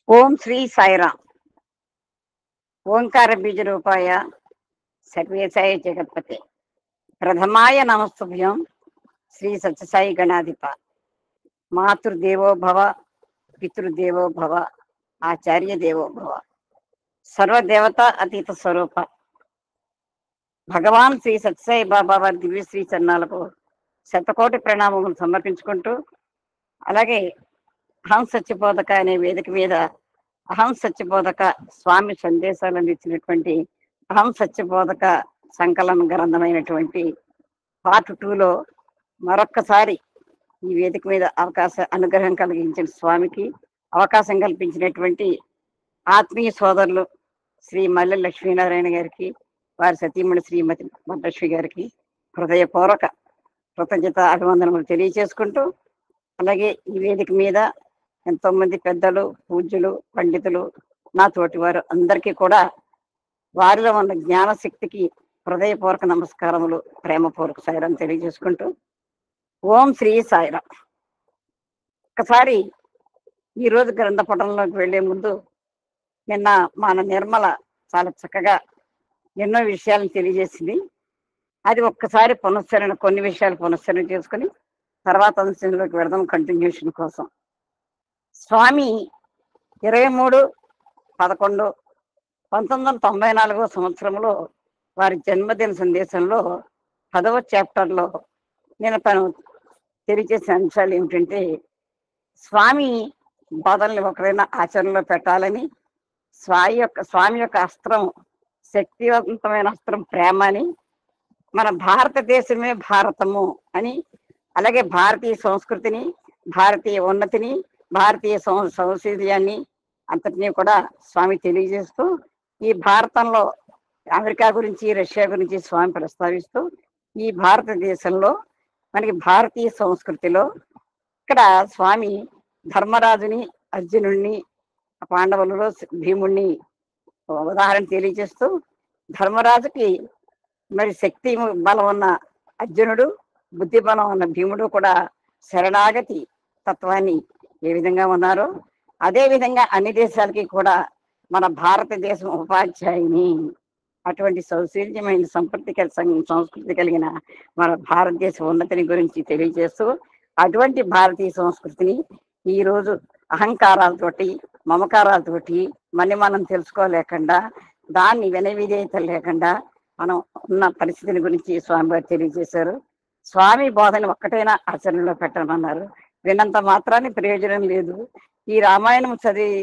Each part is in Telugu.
ఓం శ్రీ సాయిరాం. ఓంకార బీజ రూపాయ సర్వేశాయ జగత్పతే ప్రథమాయ నమస్తుభ్యం శ్రీ సత్యసాయి గణాధిప. మాతృదేవో భవ, పితృదేవో భవ, ఆచార్య దేవో భవ, సర్వదేవత అతీత స్వరూప భగవాన్ శ్రీ సత్యసాయి బాబా వారి దివ్యశ్రీ చరణాలకు శతకోటి ప్రణామములు సమర్పించుకుంటూ, అలాగే అహం సత్యబోధక అనే వేదిక మీద అహం సత్యబోధక స్వామి సందేశాలను ఇచ్చినటువంటి అహం సత్యబోధక సంకలన గ్రంథమైనటువంటి పార్ట్ 2లో మరొక్కసారి ఈ వేదిక మీద అనుగ్రహం కలిగించిన స్వామికి అవకాశం కల్పించినటువంటి ఆత్మీయ సోదరులు శ్రీ మల్లె లక్ష్మీనారాయణ గారికి, వారి సతీమణి శ్రీమతి వరలక్ష్మి గారికి హృదయపూర్వక కృతజ్ఞత అభివందనములు తెలియచేసుకుంటూ, అలాగే ఈ వేదిక మీద ఎంతో మంది పెద్దలు, పూజ్యులు, పండితులు, నా తోటి వారు అందరికీ కూడా వారిలో ఉన్న జ్ఞానశక్తికి హృదయపూర్వక నమస్కారములు, ప్రేమపూర్వక సాయిరాం తెలియజేసుకుంటూ, ఓం శ్రీ సాయిరాం. ఒకసారి ఈరోజు గ్రంథ పఠంలోకి వెళ్లే ముందు నిన్న మన నిర్మల చాలా చక్కగా ఎన్నో విషయాలను తెలియజేసింది. అది ఒక్కసారి కొన్ని విషయాలు పునశ్చరణ చేసుకుని తర్వాత అంశంలోకి వెళదాం కంటిన్యూషన్ కోసం. స్వామి 23/11/1994 సంవత్సరంలో వారి జన్మదిన సందేశంలో 10వ చాప్టర్లో నేను తను తెలియజేసిన అంశాలు ఏమిటంటే, స్వామి బోధనలు ఒకరైనా ఆచరణలో పెట్టాలని, స్వామి యొక్క అస్త్రం శక్తివంతమైన అస్త్రం ప్రేమ అని, మన భారతదేశమే భారతము అని, అలాగే భారతీయ సంస్కృతిని, భారతీయ ఉన్నతిని, భారతీయ సౌశీల్యాన్ని అంతటినీ కూడా స్వామి తెలియజేస్తూ, ఈ భారతంలో అమెరికా గురించి, రష్యా గురించి స్వామి ప్రస్తావిస్తూ, ఈ భారతదేశంలో మనకి భారతీయ సంస్కృతిలో ఇక్కడ స్వామి ధర్మరాజుని, అర్జునుడిని, పాండవులలో భీముణ్ణి ఉదాహరణ తెలియజేస్తూ, ధర్మరాజుకి మరి శక్తి బలం ఉన్న అర్జునుడు, బుద్ధి బలం ఉన్న భీముడు కూడా శరణాగతి తత్వాన్ని ఏ విధంగా ఉన్నారో అదే విధంగా అన్ని దేశాలకి కూడా మన భారతదేశం ఉపాధ్యాయుని, అటువంటి సౌశీల్యమైన సంస్కృతి కలిగిన మన భారతదేశ ఉన్నతిని గురించి తెలియజేస్తూ, అటువంటి భారతీయ సంస్కృతిని ఈరోజు అహంకారాలతోటి, మమకారాలతోటి మనం తెలుసుకోలేకుండా, దాన్ని వినవిధేయత లేకుండా మనం ఉన్న పరిస్థితిని గురించి స్వామి గారు తెలియజేశారు. స్వామి బోధన ఒక్కటైనా ఆచరణలో పెట్టమన్నారు. విన్నంత మాత్రాన్ని ప్రయోజనం లేదు. ఈ రామాయణం చదివి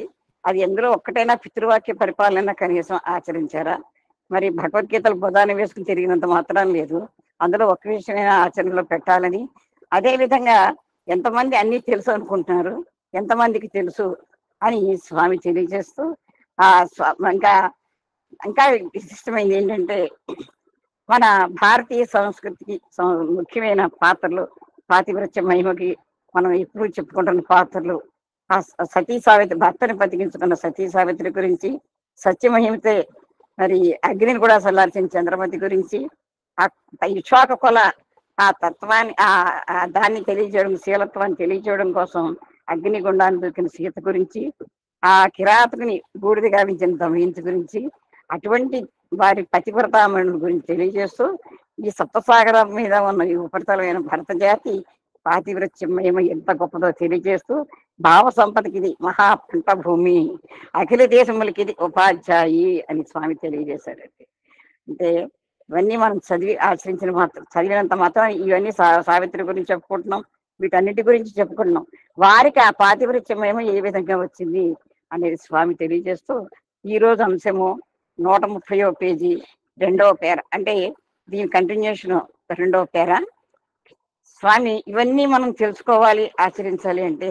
అది ఎందులో ఒక్కటైనా పితృవాక్య పరిపాలన కనీసం ఆచరించారా? మరి భగవద్గీతలు బుధాన్ని వేసుకుని తిరిగినంత మాత్రం లేదు. అందులో ఒక్క విషయమైనా ఆచరణలో పెట్టాలని, అదే విధంగా ఎంతమంది అన్నీ తెలుసు అనుకుంటున్నారు, ఎంతమందికి తెలుసు అని స్వామి తెలియజేస్తూ, ఇంకా ఇంకా విశిష్టమైనది ఏంటంటే, మన భారతీయ సంస్కృతికి ముఖ్యమైన పాత్రలు, పాతివ్రత్య మహిమకి మనం ఎప్పుడు చెప్పుకుంటున్న పాత్రలు, ఆ సతీ సావిత్రి, భర్తని బతికించుకున్న సతీ సావిత్రి గురించి, సత్యమహిమతే మరి అగ్నిని కూడా సల్లార్చిన చంద్రమతి గురించి, ఆ ఇక్ష్వాక కుల ఆ తత్వాన్ని దాన్ని తెలియజేయడం, శీలత్వాన్ని తెలియజేయడం కోసం అగ్నిగుండాన్ని దొరికిన సీత గురించి, ఆ కిరాతకుని బూడిద గావించిన దమయంతి గురించి, అటువంటి వారి పతివ్రతామణుల గురించి తెలియజేస్తూ, ఈ సప్తసాగరం మీద ఉన్న ఈ ఉపరితలమైన భరత జాతి పాతివ్రత్యమేమో ఎంత గొప్పదో తెలియజేస్తూ, భావ సంపదకి ఇది మహా పంట భూమి, అఖిల దేశములకి ఇది ఉపాధ్యాయి అని స్వామి తెలియజేశారండి. అంటే ఇవన్నీ మనం చదివినంత మాత్రం ఇవన్నీ సావిత్రి గురించి చెప్పుకుంటున్నాం, వీటన్నిటి గురించి చెప్పుకుంటున్నాం. వారికి ఆ పాతివ్రత్యమేమో ఏ విధంగా వచ్చింది అనేది స్వామి తెలియజేస్తూ, ఈరోజు అంశము 130వ పేజీ 2వ పేర, అంటే దీని కంటిన్యూషన్ 2వ పేర. స్వామి ఇవన్నీ మనం తెలుసుకోవాలి, ఆచరించాలి అంటే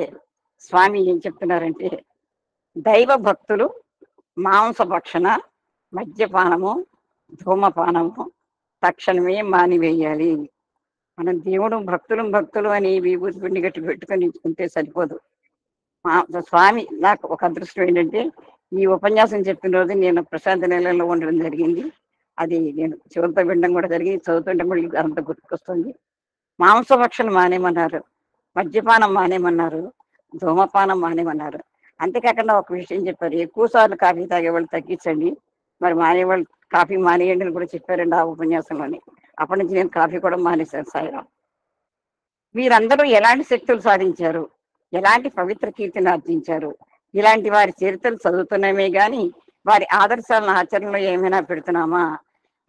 స్వామి ఏం చెప్తున్నారంటే, దైవ భక్తులు మాంసభక్షణ, మద్యపానము, ధూమపానము తక్షణమే మానివేయాలి. మనం దేవుడు భక్తులు అని విభూతి పిండి గట్టి పెట్టుకొని ఉంటే సరిపోదు. స్వామి నాకు ఒక అదృష్టం ఏంటంటే, ఈ ఉపన్యాసం చెప్పిన రోజు నేను ప్రశాంత నిలయంలో ఉండడం జరిగింది. అది నేను చివరితో వినడం కూడా జరిగింది. చదువుతుంటే మళ్ళీ అంత గుర్తుకొస్తుంది. మాంసభక్షణ మానేమన్నారు, మద్యపానం మానేమన్నారు, ధూమపానం మానేమన్నారు. అంతేకాకుండా ఒక విషయం చెప్పారు, ఎక్కువ సార్లు కాఫీ తాగేవాళ్ళు తగ్గించండి, మరి మానేవాళ్ళు కాఫీ మానేయండి అని కూడా చెప్పారండి ఆ ఉపన్యాసంలోని. అప్పటి నుంచి నేను కాఫీ కూడా మానేశాను సాయిరాం. వీరందరూ ఎలాంటి శక్తులు సాధించారు, ఎలాంటి పవిత్ర కీర్తిని ఆర్జించారు, ఇలాంటి వారి చరిత్రలు చదువుతున్నామే గాని వారి ఆదర్శాలను ఆచరణలో ఏమైనా పెడుతున్నామా?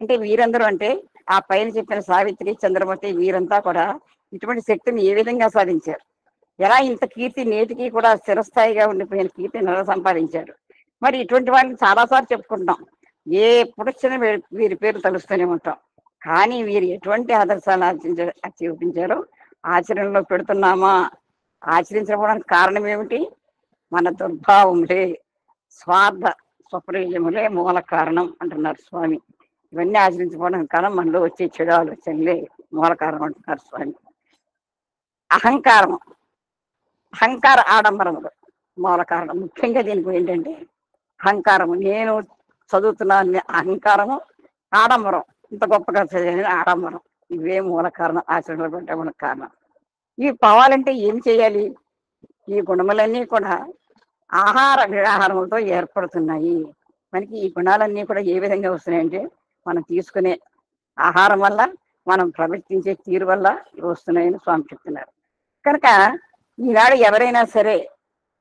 అంటే వీరందరూ అంటే ఆ పైన చెప్పిన సావిత్రి, చంద్రమతి వీరంతా కూడా ఇటువంటి శక్తిని ఏ విధంగా సాధించారు, ఎలా ఇంత కీర్తి నేటికి కూడా స్థిరస్థాయిగా ఉండిపోయిన కీర్తిని ఎలా సంపాదించారు? మరి ఇటువంటి వాళ్ళని చాలాసార్లు చెప్పుకుంటాం, ఏ పురుషుని వీరి పేరు తలుస్తూనే ఉంటాం. కానీ వీరు ఎటువంటి ఆదర్శాలు చూపించారో ఆచరణలో పెడుతున్నామా? ఆచరించకపోవడానికి కారణం ఏమిటి? మన దుర్భావములే, స్వార్థ స్వప్రయోజములే మూల కారణం అంటున్నారు స్వామి. ఇవన్నీ ఆచరించుకోవడానికి కారణం మనలో వచ్చే చెడు ఆలోచనలే మూల కారణం అంటున్నారు స్వామి. అహంకారం, అహంకార ఆడంబరములు మూల కారణం. ముఖ్యంగా దీనికి ఏంటంటే అహంకారము, నేను చదువుతున్నాను అహంకారము, ఆడంబరం, ఇంత గొప్పగా చదివిన ఆడంబరం, ఇవే మూల కారణం ఆచరణలో పెట్టడానికి కారణం. ఇవి పోవాలంటే ఏం చేయాలి? ఈ గుణములన్నీ కూడా ఆహార విహారములతో ఏర్పడుతున్నాయి. మనకి ఈ గుణాలన్నీ కూడా ఏ విధంగా వస్తున్నాయంటే మనం తీసుకునే ఆహారం వల్ల, మనం ప్రవర్తించే తీరు వల్ల వస్తున్నాయని స్వామి చెప్తున్నారు. కనుక ఈనాడు ఎవరైనా సరే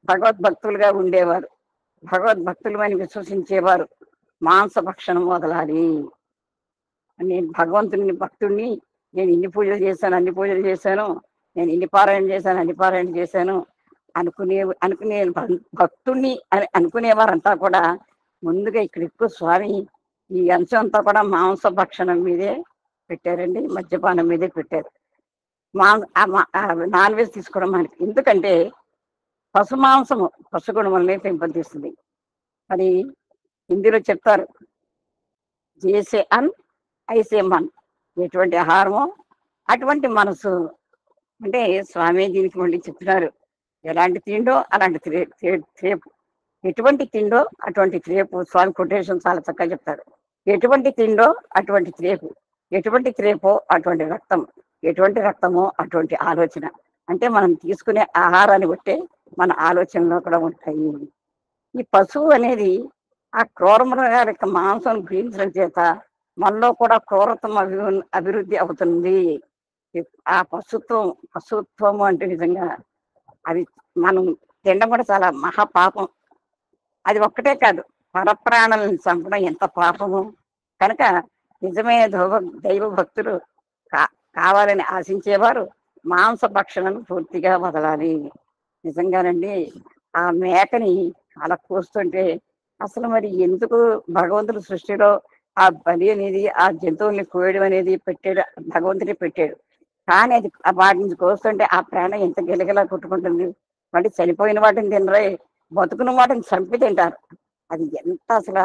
భగవద్భక్తులుగా ఉండేవారు, భగవద్భక్తులు అని విశ్వసించేవారు మాంసభక్షణం వదలాలి. నేను భగవంతుని భక్తుడిని, నేను ఇన్ని పూజలు చేశాను అన్ని పూజలు చేశాను, నేను ఇన్ని పారాయణ చేశాను అన్ని పారాయణ చేశాను అనుకునే భక్తుడిని అని అనుకునేవారంతా కూడా ముందుగా ఇక్కడ ఎక్కువ స్వామి ఈ అంశం అంతా కూడా మాంసభక్షణం మీదే పెట్టారండి, మద్యపానం మీదే పెట్టారు. నాన్ వెజ్ తీసుకోవడం మనకి ఎందుకంటే పశు మాంసము పశుగుణములనే పెంపొందిస్తుంది. మరి హిందీలో చెప్తారు, చేసే అన్ ఐసే మన్, ఎటువంటి ఆహారమో అటువంటి మనసు. అంటే స్వామి దీనికి మళ్ళీ చెప్తున్నారు, ఎలాంటి తిండో అలాంటి త్రేపు, ఎటువంటి తిండో అటువంటి త్రేపు. స్వామి కొటేషన్ చాలా చక్కగా చెప్తాడు. ఎటువంటి తిండో అటువంటి త్రేపు, ఎటువంటి త్రేపో అటువంటి రక్తం, ఎటువంటి రక్తమో అటువంటి ఆలోచన. అంటే మనం తీసుకునే ఆహారాన్ని బట్టే మన ఆలోచనలో కూడా ఉంటాయి. ఈ పశువు అనేది ఆ క్రూరమృగాల యొక్క మాంసం గ్రహించడం చేత మనలో కూడా క్రూరత్వం అభివృద్ధి అవుతుంది. ఆ పశుత్వము అంటే నిజంగా అది మనం తినడం కూడా చాలా మహాపాపం. అది ఒక్కటే కాదు, పరప్రాణాలను చంపడం ఎంత పాపము. కనుక నిజమైన దైవ భక్తులు కావాలని ఆశించేవారు మాంసభక్షణను పూర్తిగా వదలాలి. నిజంగానండి, ఆ మేకని అలా కోస్తుంటే అసలు మరి ఎందుకు భగవంతుడు సృష్టిలో ఆ బలి అనేది, ఆ జంతువుల్ని కోయడం అనేది పెట్టాడు, భగవంతుడే పెట్టాడు. కానీ అది వాటిని కోస్తుంటే ఆ ప్రాణం ఎంత గిలగిలా కొట్టుకుంటుంది. మళ్ళీ చనిపోయిన వాటిని తినరే, బతుకున్న వాటిని చంపి తింటారు. అది ఎంత అసలు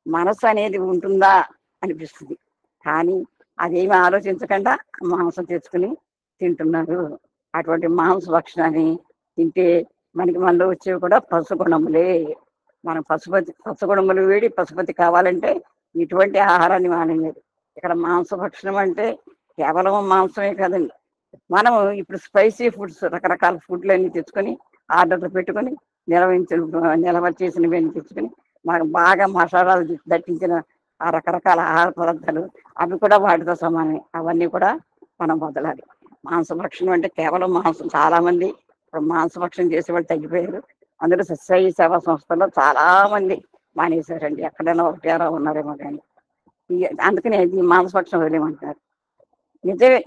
మనసు అనేది ఉంటుందా అనిపిస్తుంది. కానీ అదేమి ఆలోచించకుండా మాంసం తెచ్చుకుని తింటున్నారు. అటువంటి మాంస భక్షణాన్ని తింటే మనలో వచ్చేవి కూడా పశుగుణములే. మనం పశుగుణములు వేడి పశుపతి కావాలంటే ఇటువంటి ఆహారాన్ని మానేది. ఇక్కడ మాంసభక్షణం అంటే కేవలం మాంసమే కాదండి, మనం ఇప్పుడు స్పైసీ ఫుడ్స్, రకరకాల ఫుడ్లు అన్ని తెచ్చుకొని ఆర్డర్లు పెట్టుకొని నిల్వ చేసినవి తెచ్చుకొని మనకు బాగా మసాలాలు దట్టించిన ఆ రకరకాల ఆహార పదార్థాలు అవి కూడా వాటితో సమానమే. అవన్నీ కూడా మనం వదలాలి. మాంసభక్షణం అంటే కేవలం మాంసం. చాలా మంది ఇప్పుడు మాంసభక్షణం చేసేవాళ్ళు తగ్గిపోయారు. అందులో సత్యసాయి సేవా సంస్థల్లో చాలా మంది మానేశారండి. ఎక్కడైనా ఒకటి అలా ఉన్నారేమో కానీ అందుకనే ఈ మాంసభక్షణం వదిలేమంటున్నారు.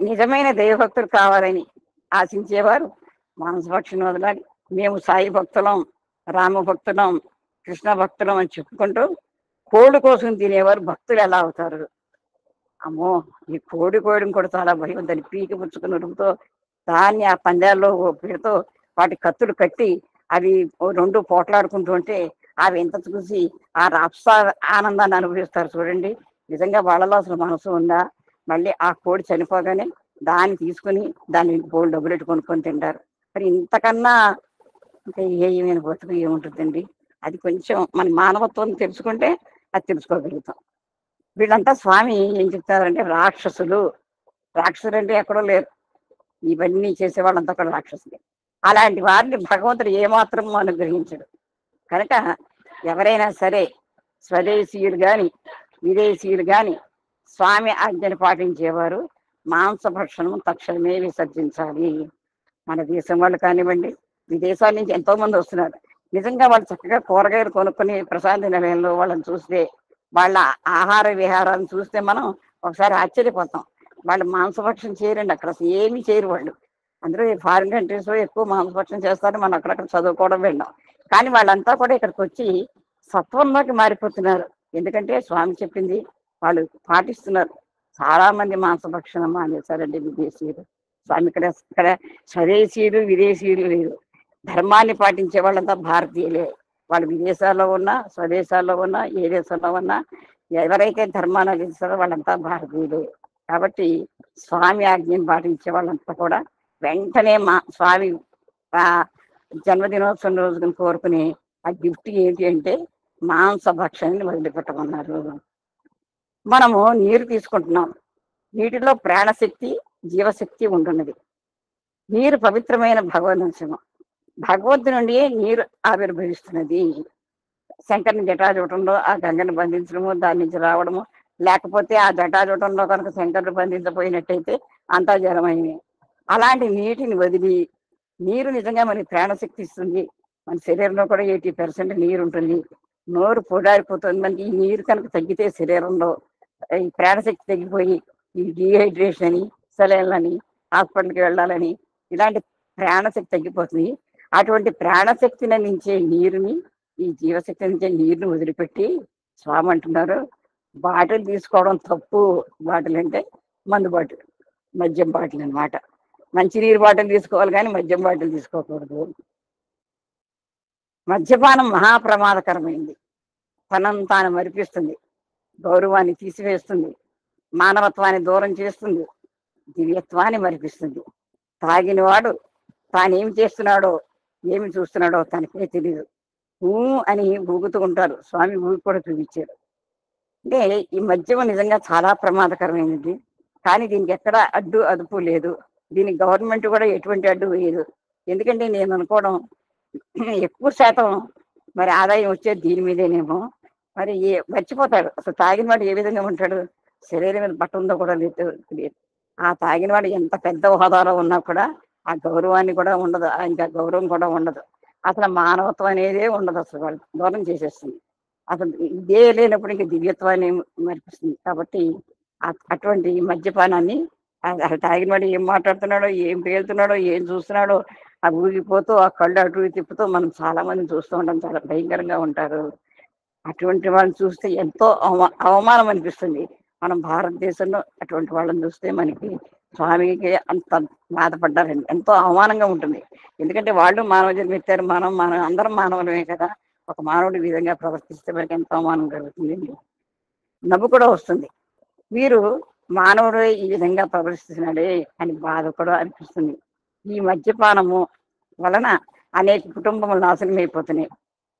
నిజమైన దైవభక్తులు కావాలని ఆశించేవారు మాంసభక్షణం వదలాలి. మేము సాయి భక్తులం, రామ భక్తులం, కృష్ణ భక్తులం అని చెప్పుకుంటూ కోడి కోసం తినేవారు భక్తులు ఎలా అవుతారు? అమ్మో, ఈ కోడి కోయడం కూడా చాలా భయం. దాన్ని పీకి పుచ్చుకుని ఉరుకుతో దాన్ని ఆ పందాల్లో పెడుతూ వాటి కత్తులు కట్టి అవి రెండు పోట్లాడుకుంటూ ఉంటే అవి ఎంత చూసి ఆ రాప్స ఆనందాన్ని అనుభవిస్తారు చూడండి. నిజంగా వాళ్ళలో అసలు మనసు ఉందా? మళ్ళీ ఆ కోడి చనిపోగానే దాన్ని తీసుకుని దాన్ని డబ్బులు పెట్టి కొనుక్కొని తింటారు. మరి ఇంతకన్నా ఇంకా ఏమైనా బతుకు ఏముంటుందండి? అది కొంచెం మన మానవత్వం తెలుసుకుంటే అది తెలుసుకోగలుగుతాం. వీళ్ళంతా స్వామి ఏం చెప్తారంటే రాక్షసులు. రాక్షసులు అంటే ఎక్కడో లేరు, ఇవన్నీ చేసేవాళ్ళంతా కూడా రాక్షసులే. అలాంటి వారిని భగవంతుడు ఏమాత్రం అనుగ్రహించడు. కనుక ఎవరైనా సరే స్వదేశీయులు కానీ విదేశీయులు కానీ స్వామి ఆజ్ఞను పాటించేవారు మాంసభక్షణం తక్షణమే విసర్జించాలి. మన దేశం వాళ్ళు కానివ్వండి, విదేశాల నుంచి ఎంతో మంది వస్తున్నారు. నిజంగా వాళ్ళు చక్కగా కూరగాయలు కొనుక్కొని ప్రశాంతి నిలయంలో వాళ్ళని చూస్తే, వాళ్ళ ఆహార విహారాలను చూస్తే మనం ఒకసారి ఆశ్చర్యపోతాం. వాళ్ళు మాంసభక్షణం చేయరండి, అక్కడ అసలు ఏమీ చేయరు వాళ్ళు. అందరూ ఫారిన్ కంట్రీస్ లో ఎక్కువ మాంసభక్షణం చేస్తారు, మనం అక్కడక్కడ చదువుకోవడం వెళ్ళాం. కానీ వాళ్ళంతా కూడా ఇక్కడికి వచ్చి సత్వంలోకి మారిపోతున్నారు. ఎందుకంటే స్వామి చెప్పింది వాళ్ళు పాటిస్తున్నారు. చాలా మంది మాంసభక్షణం మానేశారండి విదేశీయులు. స్వామి ఇక్కడ స్వదేశీయులు విదేశీయులు లేరు, ధర్మాన్ని పాటించే వాళ్ళంతా భారతీయులే. వాళ్ళు విదేశాల్లో ఉన్నా స్వదేశాల్లో ఉన్నా ఏ దేశంలో ఉన్నా ఎవరైతే ధర్మాన్ని అందిస్తారో వాళ్ళంతా భారతీయులే. కాబట్టి స్వామి ఆజ్ఞని పాటించే వాళ్ళంతా కూడా వెంటనే స్వామి ఆ జన్మదినోత్సవం రోజున కోరుకుని ఆ గిఫ్ట్ ఏంటి అంటే మాంసభక్షణని వదిలిపెట్టమన్నారు. మనము నీరు తీసుకుంటున్నాం, నీటిలో ప్రాణశక్తి జీవశక్తి ఉంటున్నది. నీరు పవిత్రమైన భగవద్ంశము, భగవంతుడి నుండి నీరు ఆవిర్భవిస్తున్నది. శంకరుని జటాజూటంలో ఆ గంగను బంధించడము, దాని నుంచి రావడము, లేకపోతే ఆ జటాజూటంలో కనుక శంకరుడు బంధించబోయినట్టయితే అంతా జలమైనవి. అలాంటి నీటిని వదిలి, నీరు నిజంగా మనకి ప్రాణశక్తి ఇస్తుంది. మన శరీరంలో కూడా 80% నీరు ఉంటుంది. నోరు పొడారిపోతుంది. మనకి ఈ నీరు కనుక తగ్గితే శరీరంలో ఈ ప్రాణశక్తి తగ్గిపోయి ఈ డీహైడ్రేషన్ అని, సెలైన్లని, హాస్పిటల్కి వెళ్ళాలని ఇలాంటి ప్రాణశక్తి తగ్గిపోతుంది. అటువంటి ప్రాణశక్తిని నుంచే నీరుని, ఈ జీవశక్తి నుంచే నీరుని వదిలిపెట్టి స్వామి అంటున్నారు బాటిల్ తీసుకోవడం తప్పు. బాటిల్ అంటే మందు బాటిల్, మద్యం బాటిల్ అనమాట. మంచినీరు బాటిల్ తీసుకోవాలి కానీ మద్యం బాటిల్ తీసుకోకూడదు. మద్యపానం మహాప్రమాదకరమైంది. తనను తాను మరిపిస్తుంది, గౌరవాన్ని తీసివేస్తుంది, మానవత్వాన్ని దూరం చేస్తుంది, దివ్యత్వాన్ని మరిపిస్తుంది. తాగినవాడు తానేమి చేస్తున్నాడో ఏమి చూస్తున్నాడో తనకే తెలియదు. అని ఊగుతూ ఉంటారు. స్వామి ఊగి కూడా చూపించారు. అంటే ఈ మద్యం నిజంగా చాలా ప్రమాదకరమైనది. కానీ దీనికి ఎక్కడ అడ్డు అదుపు లేదు. దీనికి గవర్నమెంట్ కూడా ఎటువంటి అడ్డు వేయదు. ఎందుకంటే నేను అనుకోవడం ఎక్కువ శాతం మరి ఆదాయం వచ్చేది దీని మీదేనేమో. మరి మర్చిపోతాడు అసలు తాగిన వాడు ఏ విధంగా ఉంటాడు, శరీరం మీద బట్ట ఉందో కూడా లేదు. ఆ తాగిన వాడు ఎంత పెద్ద హోదాలో ఉన్నా కూడా ఆ గౌరవాన్ని కూడా ఉండదు, ఇంకా గౌరవం కూడా ఉండదు. అసలు మానవత్వం అనేదే ఉండదు, అసలు వాళ్ళు దూరం చేసేస్తుంది. అసలు ఇదే లేనప్పుడు ఇంకా దివ్యత్వాన్ని మరిపిస్తుంది. కాబట్టి అటువంటి మద్యపానాన్ని అసలు తాగిన వాడు ఏం మాట్లాడుతున్నాడో, ఏం పేలుతున్నాడో, ఏం చూస్తున్నాడో, ఆ ఊగిపోతూ ఆ కళ్ళు అటు తిప్పుతూ మనం చాలా మందిని చూస్తూ ఉంటాం. చాలా భయంకరంగా ఉంటారు. అటువంటి వాళ్ళని చూస్తే ఎంతో అవమానం అనిపిస్తుంది. మనం భారతదేశంలో అటువంటి వాళ్ళని చూస్తే మనకి స్వామికి అంత బాధపడ్డారండి, ఎంతో అవమానంగా ఉంటుంది. ఎందుకంటే వాళ్ళు మానవ జన్మ ఎత్తారు, మనం అందరం మానవులమే కదా. ఒక మానవుడి విధంగా ప్రవర్తిస్తే మనకి ఎంతో అవమానం కలుగుతుంది, నవ్వు కూడా వస్తుంది. వీరు మానవుడు ఈ విధంగా ప్రవర్తిస్తున్నాడే అని బాధ కూడా అనిపిస్తుంది. ఈ మద్యపానము వలన అనేక కుటుంబములు నాశనం అయిపోతున్నాయి.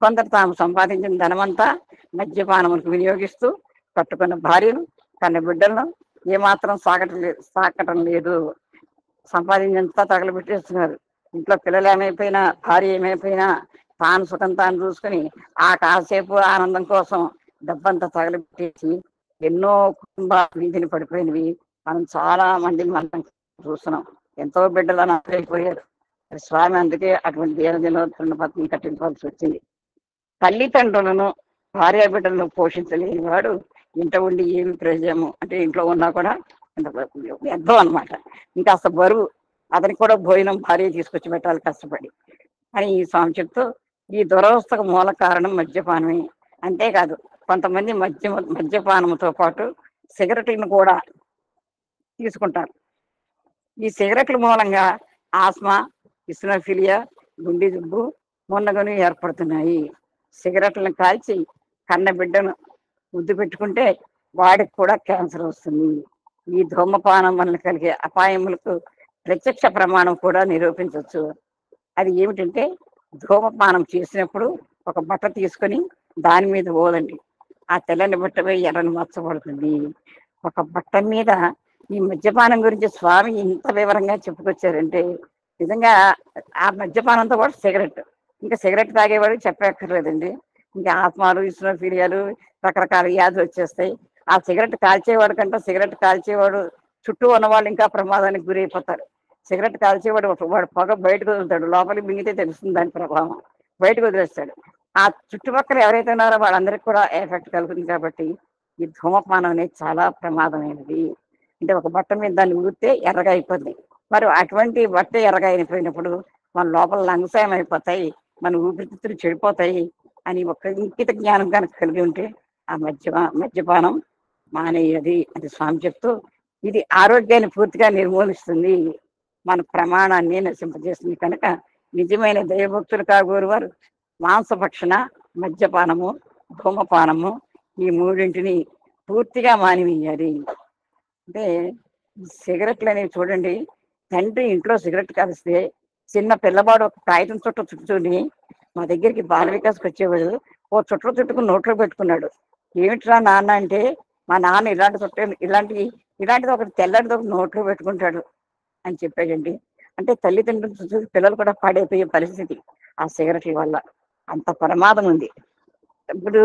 కొందరు తాము సంపాదించిన ధనమంతా మద్యపానములకు వినియోగిస్తూ కట్టుకున్న భార్యలు, కన్న బిడ్డలను ఏమాత్రం సాకటం లేదు. సంపాదించినంతా తగలబెట్టేస్తున్నారు. ఇంట్లో పిల్లలు ఏమైపోయినా, భార్య ఏమైపోయినా తాను సుఖం తాను చూసుకుని ఆ కాసేపు ఆనందం కోసం డబ్బంతా తగలబెట్టేసి ఎన్నో కుటుంబాలు వీధిని పడిపోయినవి మనం చాలా మంది మనం చూస్తున్నాం. ఎంతో బిడ్డలు అయిపోయారు. స్వామి అందుకే అటువంటి దీనదినోత్తరణ పత్ని కట్టించాల్సి వచ్చింది. తల్లిదండ్రులను భార్య బిడ్డలను పోషించలేని వాడు ఇంట ఉండి ఏమి ప్రయోజనము, అంటే ఇంట్లో ఉన్నా కూడా వ్యర్థం అనమాట. ఇంకా అసలు బరువు, అతనికి కూడా భోజనం భార్య తీసుకొచ్చి పెట్టాలి కష్టపడి అని ఈ స్వామి చెప్తూ ఈ దురవస్థకు మూల కారణం మద్యపానమే. అంతేకాదు కొంతమంది మద్యపానంతో పాటు సిగరెట్లను కూడా తీసుకుంటారు. ఈ సిగరెట్ల మూలంగా ఆస్మా, ఇస్నోఫిలియా, గుండె జబ్బు మొన్నగను ఏర్పడుతున్నాయి. సిగరెట్లను కాల్చి కన్న బిడ్డను ముద్దు పెట్టుకుంటే వాడికి కూడా క్యాన్సర్ వస్తుంది. ఈ ధూమపానం వల్ల కలిగే అపాయములకు ప్రత్యక్ష ప్రమాణం కూడా నిరూపించవచ్చు. అది ఏమిటంటే ధూమపానం చేసినప్పుడు ఒక బట్ట తీసుకొని దాని మీద పోదండి, ఆ తెల్లని బట్టపై ఎర్రని మచ్చబడుతుంది. ఒక బట్ట మీద ఈ మద్యపానం గురించి స్వామి ఇంత వివరంగా చెప్పుకొచ్చారంటే నిజంగా ఆ మద్యపానంతో పాటు సిగరెట్ ఇంకా సిగరెట్ తాగేవాడు చెప్పక్కర్లేదండి. ఇంకా ఆత్మాలు, ఇస్నోఫీలియాలు, రకరకాల వ్యాధులు వచ్చేస్తాయి. ఆ సిగరెట్ కాల్చేవాడు కంటే సిగరెట్ కాల్చేవాడు చుట్టూ ఉన్నవాళ్ళు ఇంకా ప్రమాదానికి గురైపోతారు. సిగరెట్ కాల్చేవాడు వాడు పొగ బయటకు వదులుతాడు. లోపలికి మింగితే తెలుస్తుంది దాని ప్రభావం. బయటకు వదిలేస్తాడు. ఆ చుట్టుపక్కల ఎవరైతే ఉన్నారో వాళ్ళందరికీ కూడా ఎఫెక్ట్ కలుగుతుంది కాబట్టి ఈ ధూమపానం అనేది చాలా ప్రమాదమైనది. అంటే ఒక బట్ట మీద దాన్ని ఊరితే ఎర్రగా అయిపోద్ది. మరి అటువంటి బట్ట ఎర్రగా అయిపోయినప్పుడు మన లోపల లంగ్స్ ఏమైపోతాయి, మన ఊపిరితిత్తులు చెడిపోతాయి అని ఒక ఇంకిత జ్ఞానం కనుక కలిగి ఉంటే ఆ మద్యపానం మానేయది అని స్వామి చెప్తూ, ఇది ఆరోగ్యాన్ని పూర్తిగా నిర్మూలిస్తుంది, మన ప్రమాణాన్ని నశింపజేస్తుంది. కనుక నిజమైన దైవభక్తులు కాగోరు వారు మాంసభక్షణ, మద్యపానము, ధూమపానము ఈ మూడింటిని పూర్తిగా మానివేయాలి. అంటే సిగరెట్లు అనేవి చూడండి, తండ్రి ఇంట్లో సిగరెట్ కాలిస్తే చిన్న పిల్లవాడు ఒక కాగితం చుట్ట చుట్టుని మా దగ్గరికి బాల వికాస్కి వచ్చేవాడు. ఓ చుట్టలు చుట్టుకుని నోట్లో పెట్టుకున్నాడు. ఏమిట్రా నాన్న అంటే, మా నాన్న ఇలాంటి ఇలాంటిది ఒకటి తెల్లటిది ఒకటి నోట్లో పెట్టుకుంటాడు అని చెప్పాడండి. అంటే తల్లిదండ్రులు చూసి పిల్లలు కూడా పాడైపోయే పరిస్థితి ఆ సిగరెట్ల వల్ల. అంత ప్రమాదం ఉంది. ఇప్పుడు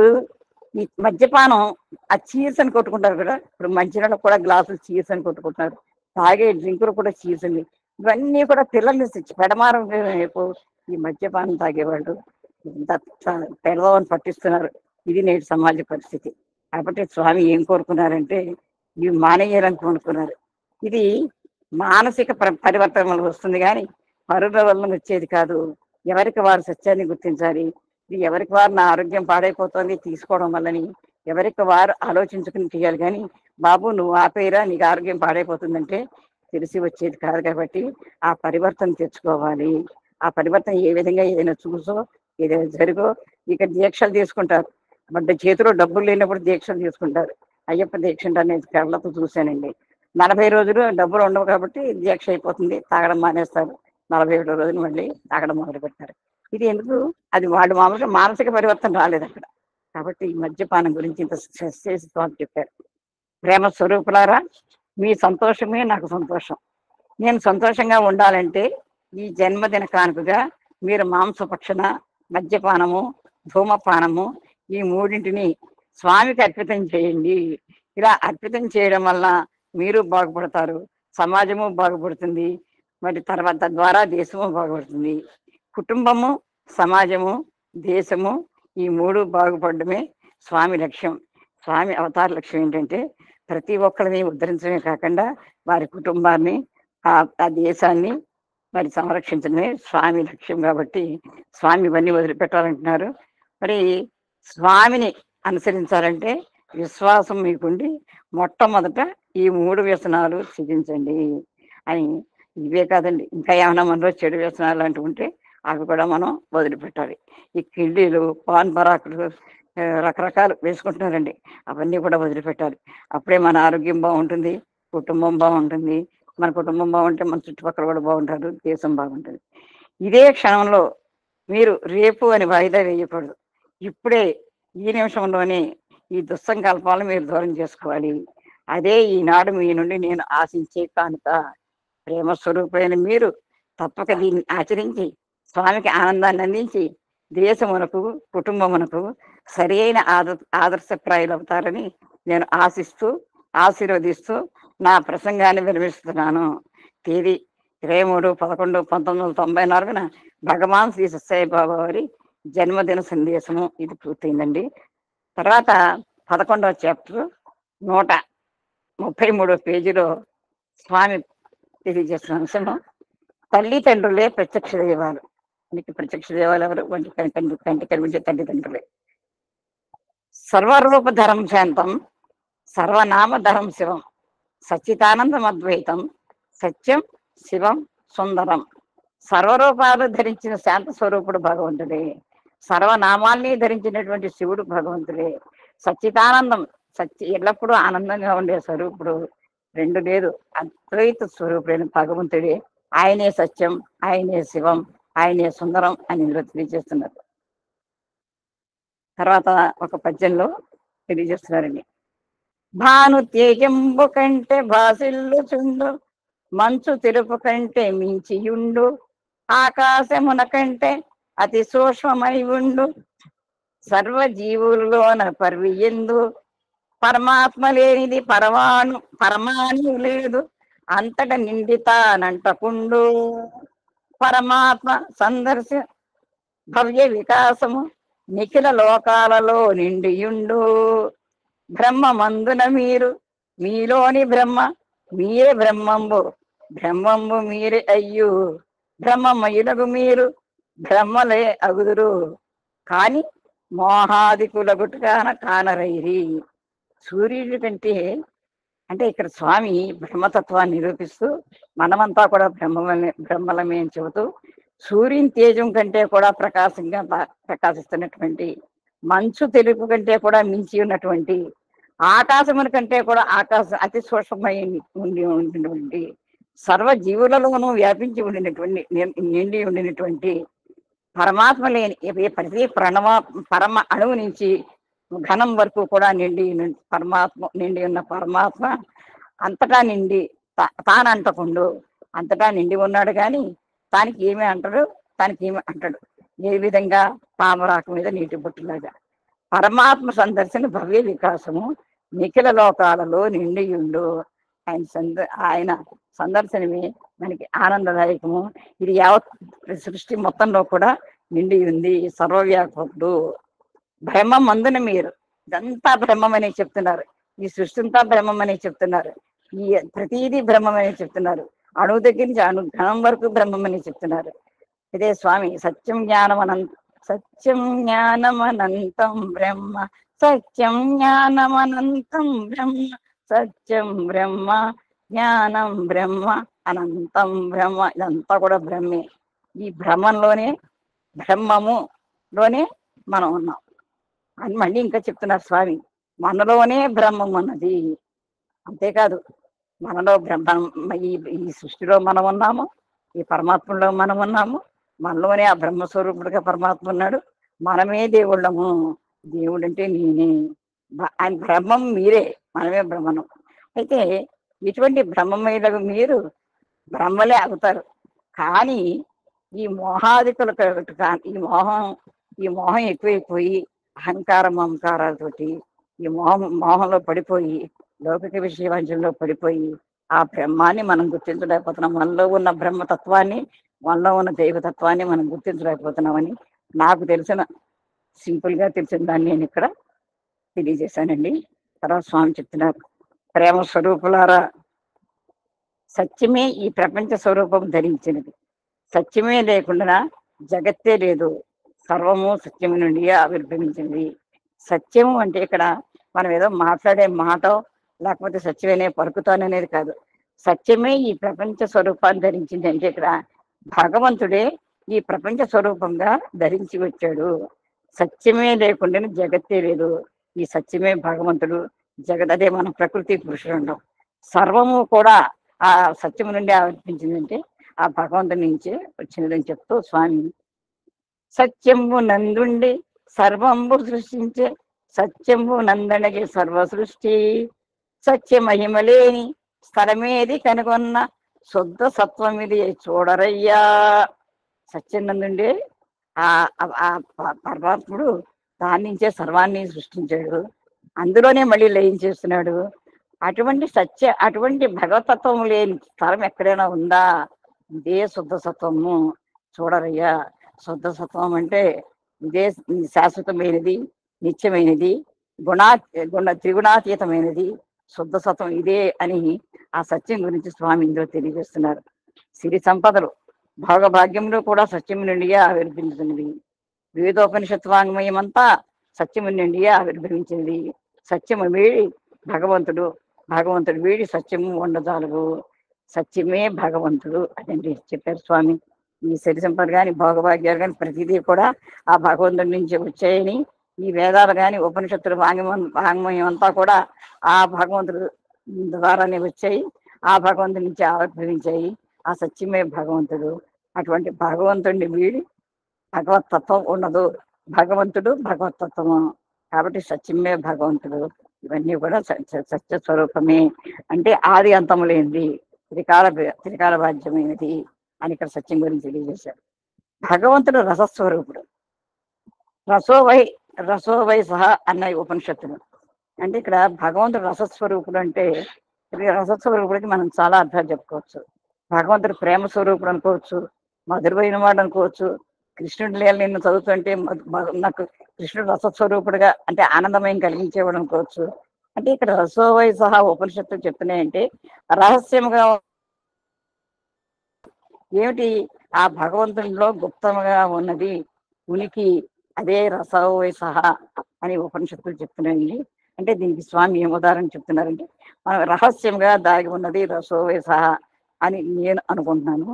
ఈ మద్యపానం ఆ చీర్స్ అని కొట్టుకుంటారు కదా, ఇప్పుడు మంచినీళ్ళకు కూడా గ్లాసులు చీర్స్ అని కొట్టుకుంటున్నారు. తాగే డ్రింకులు కూడా చీర్స్ అండి. ఇవన్నీ కూడా పిల్లల్ని పెడమారం వైపు ఈ మద్యపానం తాగేవాళ్ళు పెడదామని పట్టిస్తున్నారు. ఇది నేటి సమాజ పరిస్థితి. కాబట్టి స్వామి ఏం కోరుకున్నారంటే ఇవి మానేయాలని కోరుకున్నారు. ఇది మానసిక పరివర్తన వల్ల వస్తుంది కానీ పరుల వల్ల వచ్చేది కాదు. ఎవరికి వారు సత్యాన్ని గుర్తించాలి. ఇది ఎవరికి వారు నా ఆరోగ్యం పాడైపోతుంది తీసుకోవడం వల్లని ఎవరికి వారు ఆలోచించుకుని చేయాలి. కానీ బాబు నువ్వు ఆపేరా నీకు ఆరోగ్యం పాడైపోతుందంటే తెలిసి వచ్చేది కాదు. కాబట్టి ఆ పరివర్తన తెచ్చుకోవాలి. ఆ పరివర్తన ఏ విధంగా ఏదైనా చూసో ఏదైనా జరిగో ఇక దీక్షలు తీసుకుంటారు. అంటే చేతిలో డబ్బులు లేనప్పుడు దీక్షలు తీసుకుంటారు. అయ్యప్ప దీక్ష అనేది కళ్ళతో చూశానండి. 40 రోజులు డబ్బులు ఉండవు కాబట్టి దీక్ష అయిపోతుంది, తాగడం మానేస్తారు. 47 రోజులు మళ్ళీ తాగడం మొదలు పెడతారు. ఇది ఎందుకు? అది వాళ్ళు మామూలుగా మానసిక పరివర్తన రాలేదు అక్కడ. కాబట్టి ఈ మద్యపానం గురించి ఇంత స్ట్రెస్ చేసి చెప్పారు. ప్రేమ స్వరూపులారా, మీ సంతోషమే నాకు సంతోషం. నేను సంతోషంగా ఉండాలంటే ఈ జన్మదిన కానుకగా మీరు మాంసభక్షణ, మద్యపానము, ధూమపానము ఈ మూడింటిని స్వామికి అర్పితం చేయండి. ఇలా అర్పితం చేయడం వల్ల మీరు బాగుపడతారు, సమాజము బాగుపడుతుంది, మరి తర్వాత ద్వారా దేశము బాగుపడుతుంది. కుటుంబము, సమాజము, దేశము ఈ మూడు బాగుపడమే స్వామి లక్ష్యం. స్వామి అవతార లక్ష్యం ఏంటంటే ప్రతి ఒక్కరిని ఉద్ధరించడమే కాకుండా వారి కుటుంబాన్ని, ఆ దేశాన్ని మరి సంరక్షించడమే స్వామి లక్ష్యం. కాబట్టి స్వామి ఇవన్నీ వదిలిపెట్టాలంటున్నారు. మరి స్వామిని అనుసరించాలంటే విశ్వాసం మీకుండి మొట్టమొదట ఈ 3 వ్యసనాలు త్యజించండి అని. ఇవే కాదండి, ఇంకా ఏమైనా మనలో చెడు వ్యసనాలు అంటూ ఉంటే అవి కూడా మనం వదిలిపెట్టాలి. ఈ కిళ్ళీలు, పాన్ పరాకులు రకరకాలు వేసుకుంటున్నారండి, అవన్నీ కూడా వదిలిపెట్టాలి. అప్పుడే మన ఆరోగ్యం బాగుంటుంది, కుటుంబం బాగుంటుంది. మన కుటుంబం బాగుంటే మన చుట్టుపక్కల కూడా బాగుంటారు, దేశం బాగుంటుంది. ఇదే క్షణంలో మీరు రేపు అని వాయిదా వేయకూడదు. ఇప్పుడే ఈ నిమిషంలోనే ఈ దుస్సంకల్పాలను మీరు దూరం చేసుకోవాలి. అదే ఈనాడు మీ నుండి నేను ఆశించే కానుక. ప్రేమ స్వరూపమైన మీరు తప్పక దీన్ని ఆచరించి స్వామికి ఆనందాన్ని అందించి దేశమునకు, కుటుంబమునకు సరి అయిన ఆదర్శప్రాయులు అవుతారని నేను ఆశిస్తూ, ఆశీర్వదిస్తూ నా ప్రసంగాన్ని విరమిస్తున్నాను. తేదీ 23/11/1994 భగవాన్ శ్రీ సత్యసాయిబాబా వారి జన్మదిన సందేశము ఇది పూర్తయిందండి. తర్వాత 11వ చాప్టర్ 133వ పేజీలో స్వామి తెలియజేస్తున్న అంశము తల్లిదండ్రులే ప్రత్యక్ష దైవాలు. మీకు ప్రత్యక్ష దైవాలు ఎవరు? కంటి కనిపించే తల్లిదండ్రులే. సర్వరూపధరం శాంతం, సర్వనామధరం శివం, సచ్చిదానందం అద్వైతం, సత్యం శివం సుందరం. సర్వరూపాలు ధరించిన శాంత స్వరూపుడు భగవంతుడే, సర్వనామాల్ని ధరించినటువంటి శివుడు భగవంతుడే, సచ్చిదానందం ఎల్లప్పుడూ ఆనందంగా ఉండే స్వరూపుడు, రెండు లేదు అద్వైత స్వరూపుడైన భగవంతుడే. ఆయనే సత్యం, ఆయనే శివం, ఆయనే సుందరం అని ఇందులో తెలియజేస్తున్నారు. తర్వాత ఒక పద్యంలో తెలియజేస్తున్నారండి. భాను తేజంబు కంటే భాసిల్లుచుండు, మంచు తెలుపు కంటే మించియుండు, ఆకాశమున కంటే అతి సూక్ష్మమై ఉండు సర్వజీవుల్లోన పర్వియందు పరమాత్మ లేనిది పరమాణు లేదు అంతట నిండితానంటకుండు పరమాత్మ సందర్శ భవ్య వికాసము నిఖిల లోకాలలో నిండియుండు బ్రహ్మమందున మీరు మీలోని బ్రహ్మ మీరే బ్రహ్మంబు మీరే అయ్యు బ్రహ్మమయులకు మీరు బ్రహ్మలే అగుదురు కాని మోహాదికులగుట్గాన కానరైరి సూర్యుడి కంటే అంటే ఇక్కడ స్వామి బ్రహ్మతత్వాన్ని నిరూపిస్తూ మనమంతా కూడా బ్రహ్మలమే అని చెబుతూ సూర్యుని తేజం కంటే కూడా ప్రకాశంగా ప్రకాశిస్తున్నటువంటి మంచు తెలుపు కంటే కూడా మించి ఉన్నటువంటి ఆకాశముల కంటే కూడా ఆకాశం అతి సూక్ష్మమై ఉండినటువంటి సర్వ జీవులలోనూ వ్యాపించి ఉండినటువంటి నిండి ఉండినటువంటి పరమాత్మ లేని ప్రతి పరమ అణువు నుంచి ఘనం వరకు కూడా నిండి ఉన్న పరమాత్మ అంతటా నిండి తానంటకుండు అంతటా నిండి ఉన్నాడు కానీ తానికి ఏమి అంటాడు ఏ విధంగా పామరాకు మీద నీటి బొట్టులాగా పరమాత్మ సందర్శన భవ్య వికాసము నిఖిల లోకాలలో నిండియుండు ఆయన సందర్శనమే మనకి ఆనందదాయకము ఇది యావత్ సృష్టి మొత్తంలో కూడా నిండి ఉంది సర్వవ్యాపకుడు బ్రహ్మం అందున మీరు ఇదంతా బ్రహ్మమని చెప్తున్నారు ఈ సృష్టి అంతా బ్రహ్మమని చెప్తున్నారు ఈ ప్రతీది బ్రహ్మమని చెప్తున్నారు అణువు దగ్గర నుంచి ఘనం వరకు బ్రహ్మమని చెప్తున్నారు ఇదే స్వామి సత్యం జ్ఞానమనంతం బ్రహ్మ సత్యం జ్ఞానమనంతం బ్రహ్మ సత్యం బ్రహ్మ జ్ఞానం బ్రహ్మ అనంతం బ్రహ్మ ఇదంతా కూడా బ్రహ్మే ఈ బ్రహ్మములోనే మనం ఉన్నాం అని మళ్ళీ ఇంకా చెప్తున్నారు స్వామి మనలోనే బ్రహ్మం అన్నది అంతేకాదు మనలో ఈ సృష్టిలో మనం ఉన్నాము ఈ పరమాత్మలో మనం ఉన్నాము మనలోనే ఆ బ్రహ్మస్వరూపుడుగా పరమాత్మ ఉన్నాడు మనమే దేవుళ్ళము దేవుడు అంటే నేనే ఆయన బ్రహ్మం మీరే మనమే బ్రహ్మను అయితే ఇటువంటి బ్రహ్మమయులకు మీరు బ్రహ్మలే అవుతారు కానీ ఈ మోహాదికులకు ఈ మోహం ఎక్కువైపోయి అహంకారం మమకారాలతోటి ఈ మోహంలో పడిపోయి లౌకిక విషయవాంఛంలో పడిపోయి ఆ బ్రహ్మాన్ని మనం గుర్తించలేకపోతున్నాం మనలో ఉన్న బ్రహ్మతత్వాన్ని మనలో ఉన్న దైవతత్వాన్ని మనం గుర్తించలేకపోతున్నామని నాకు సింపుల్గా తెలిసిన దాన్ని నేను ఇక్కడ తెలియజేశానండి. తర్వాత స్వామి చెప్తున్నారు, ప్రేమ స్వరూపులారా సత్యమే ఈ ప్రపంచ స్వరూపం ధరించినది, సత్యమే లేకుండా జగత్తే లేదు, సర్వము సత్యము నుండి ఆవిర్భవించింది. సత్యము అంటే ఇక్కడ మనం ఏదో మాట్లాడే మాట లేకపోతే సత్యమనే పలుకుతాననేది కాదు, సత్యమే ఈ ప్రపంచ స్వరూపాన్ని ధరించింది. అంటే ఇక్కడ భగవంతుడే ఈ ప్రపంచ స్వరూపంగా ధరించి వచ్చాడు. సత్యమే లేకుండా జగత్తే లేదు, ఈ సత్యమే భగవంతుడు. అదే మనం ప్రకృతి పురుషుడు అంటాం. సర్వము కూడా ఆ సత్యము నుండి ఆవర్తించిందంటే ఆ భగవంతుడి నుంచే వచ్చినదని చెప్తూ స్వామి సత్యంబు నందుండి సర్వంబు సృష్టించే సత్యంబు నందనకి సర్వ సృష్టి, సత్య మహిమలేని స్థలమేది కనుగొన్న శుద్ధ సత్వం ఇది చూడరయ్యా. సత్యం నందుండే ఆ పరమాత్ముడు దాని నుంచే సర్వాన్ని సృష్టించాడు, అందులోనే మళ్ళీ లయం చేస్తున్నాడు. అటువంటి భగవతత్వం లేని స్థలం ఎక్కడైనా ఉందా? ఇదే శుద్ధ సత్వము చూడరయ్యా. శుద్ధ సత్వం అంటే ఇదే శాశ్వతమైనది, నిత్యమైనది, త్రిగుణాతీతమైనది శుద్ధ సత్వం ఇదే అని ఆ సత్యం గురించి స్వామి ఇందులో తెలియజేస్తున్నారు. సిరి సంపదలు భోగభాగ్యంలో కూడా సత్యం నుండియే ఆవిర్భవించినది. వేదోపనిషత్ వాంగ్మయం అంతా సత్యము నుండియే ఆవిర్భవించింది. సత్యము వీడి భగవంతుడు వీడి సత్యము ఉండజాలవు, సత్యమే భగవంతుడు అని చెప్పారు స్వామి. ఈ సిరి సంపద కానీ భోగభాగ్యాలు కానీ ప్రతిదీ కూడా ఆ భగవంతుడి నుంచి వచ్చాయని, ఈ వేదాలు కానీ ఉపనిషత్తులు వాంగ్మయం అంతా కూడా ఆ భగవంతుడు ద్వారానే వచ్చాయి, ఆ భగవంతుడి నుంచి ఆవిర్భవించాయి. ఆ సత్యమే భగవంతుడు. అటువంటి భగవంతుడిని వీడి భగవతత్వం ఉండదు, భగవంతుడు భగవతత్వము. కాబట్టి సత్యమే భగవంతుడు. ఇవన్నీ కూడా సత్య స్వరూపమే. అంటే ఆది అంతము లేనిది, త్రికాల బాధ్యమైనది అని ఇక్కడ సత్యం గురించి తెలియజేశారు. భగవంతుడు రసస్వరూపుడు. రసోవై రసోవై సహా అన్న ఉపనిషత్తులు. అంటే ఇక్కడ భగవంతుడు రసస్వరూపుడు అంటే రసస్వరూపుడికి మనం చాలా అర్థాలు చెప్పుకోవచ్చు. భగవంతుడు ప్రేమ స్వరూపుడు అనుకోవచ్చు, మధురమైన వాడు అనుకోవచ్చు. కృష్ణుడి లీల నిన్ను చదువుతుంటే నాకు కృష్ణుడు రసస్వరూపుడుగా అంటే ఆనందమయం కలిగించేవాడు అనుకోవచ్చు. అంటే ఇక్కడ రసోవై సహా ఉపనిషత్తులు చెప్తున్నాయంటే రహస్యముగా ఏమిటి ఆ భగవంతునిలో గుప్తముగా ఉన్నది ఉనికి, అదే రసోవై సహా అని ఉపనిషత్తులు చెప్తున్నాయండి. అంటే దీనికి స్వామి ఏం ఉదాహరణ చెప్తున్నారంటే మనం రహస్యంగా దాగి ఉన్నది రసోవై సహా అని నేను అనుకుంటున్నాను.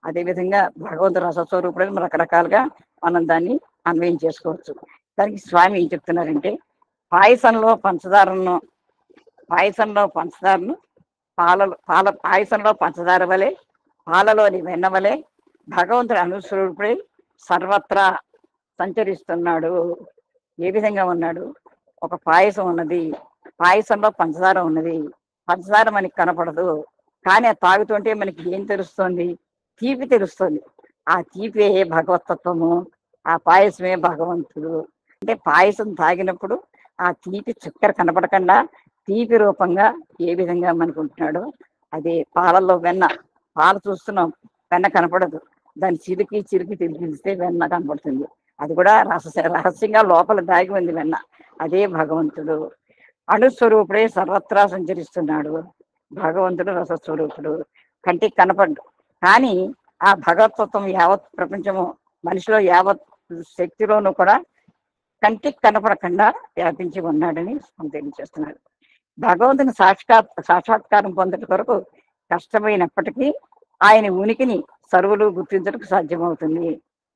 అదేవిధంగా భగవంతుడు రసస్వరూపుడు రకరకాలుగా మనం దాన్ని అన్వయం చేసుకోవచ్చు. దానికి స్వామి ఏం చెప్తున్నారంటే పాయసంలో పంచదారను పాయసంలో పంచదార వలె పాలలోని వెన్న వలె భగవంతుడు అనుస్వరూపుడై సర్వత్రా సంచరిస్తున్నాడు. ఏ విధంగా ఉన్నాడు? ఒక పాయసం ఉన్నది, పాయసంలో పంచదార ఉన్నది. పంచదార మనకి కనపడదు, కానీ అది తాగుతుంటే మనకి ఏం తెలుస్తుంది? తీపి తెలుస్తుంది. ఆ తీపే భగవతత్వము, ఆ పాయసమే భగవంతుడు. అంటే పాయసం తాగినప్పుడు ఆ తీపి చక్కెర కనపడకుండా తీపి రూపంగా ఏ విధంగా మనకు ఉంటున్నాడో అదే పాలల్లో వెన్న. పాలు చూస్తున్నాం, వెన్న కనపడదు. దాన్ని చిరికి తెలిపిస్తే వెన్న కనపడుతుంది. అది కూడా రహస్యంగా లోపల దాగి ఉంది వెన్న. అదే భగవంతుడు. అణుస్వరూపుడే సర్వత్రా సంచరిస్తున్నాడు. భగవంతుడు రసస్వరూపుడు, కంటికి కనపడ్డు. కానీ ఆ భగవతత్వం యావత్ ప్రపంచము మనిషిలో యావత్ శక్తిలోనూ కూడా కంటికి కనపడకుండా వ్యాపించి ఉన్నాడని తెలియజేస్తున్నాడు. భగవంతుని సాక్షాత్కారం పొందట కొరకు కష్టమైనప్పటికీ ఆయన ఉనికిని సర్వులు గుర్తించడానికి సాధ్యమవుతుంది.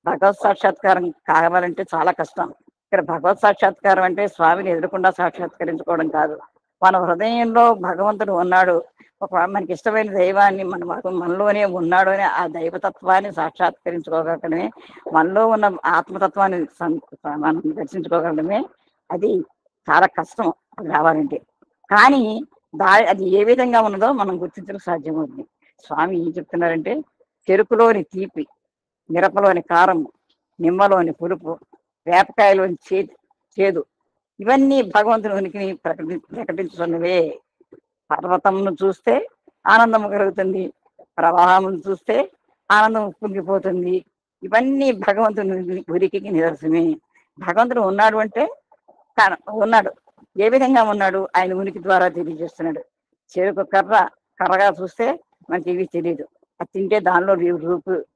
భగవత్ సాక్షాత్కారం కావాలంటే చాలా కష్టం. ఇక్కడ భగవత్ సాక్షాత్కారం అంటే స్వామిని ఎదురకుండా సాక్షాత్కరించుకోవడం కాదు. మన హృదయంలో భగవంతుడు ఉన్నాడు, ఒక మనకి ఇష్టమైన దైవాన్ని మనలోనే ఉన్నాడు అని ఆ దైవతత్వాన్ని సాక్షాత్కరించుకోగలగడమే, మనలో ఉన్న ఆత్మతత్వాన్ని మనం దర్శించుకోగలడమే. అది చాలా కష్టం అది రావాలంటే. కానీ అది ఏ విధంగా ఉన్నదో మనం గుర్తించడం సాధ్యమవుతుంది. స్వామి ఏం చెప్తున్నారంటే చెరుకులోని తీపి, మిరపలోని కారం, నిమ్మలోని పులుపు, వేపకాయలోని చేదు ఇవన్నీ భగవంతుని ఉనికిని ప్రకటించుకున్నవే. పర్వతంను చూస్తే ఆనందం కలుగుతుంది, ప్రవాహమును చూస్తే ఆనందం పొంగిపోతుంది. ఇవన్నీ భగవంతుని ఉనికికి నిదర్శనమే. భగవంతుడు ఉన్నాడు అంటే ఉన్నాడు. ఏ విధంగా ఉన్నాడు? ఆయన ఉనికి ద్వారా తెలియజేస్తున్నాడు. చెరుకు కర్రగా చూస్తే మనకి ఇవి తెలియదు, అది తింటే దానిలో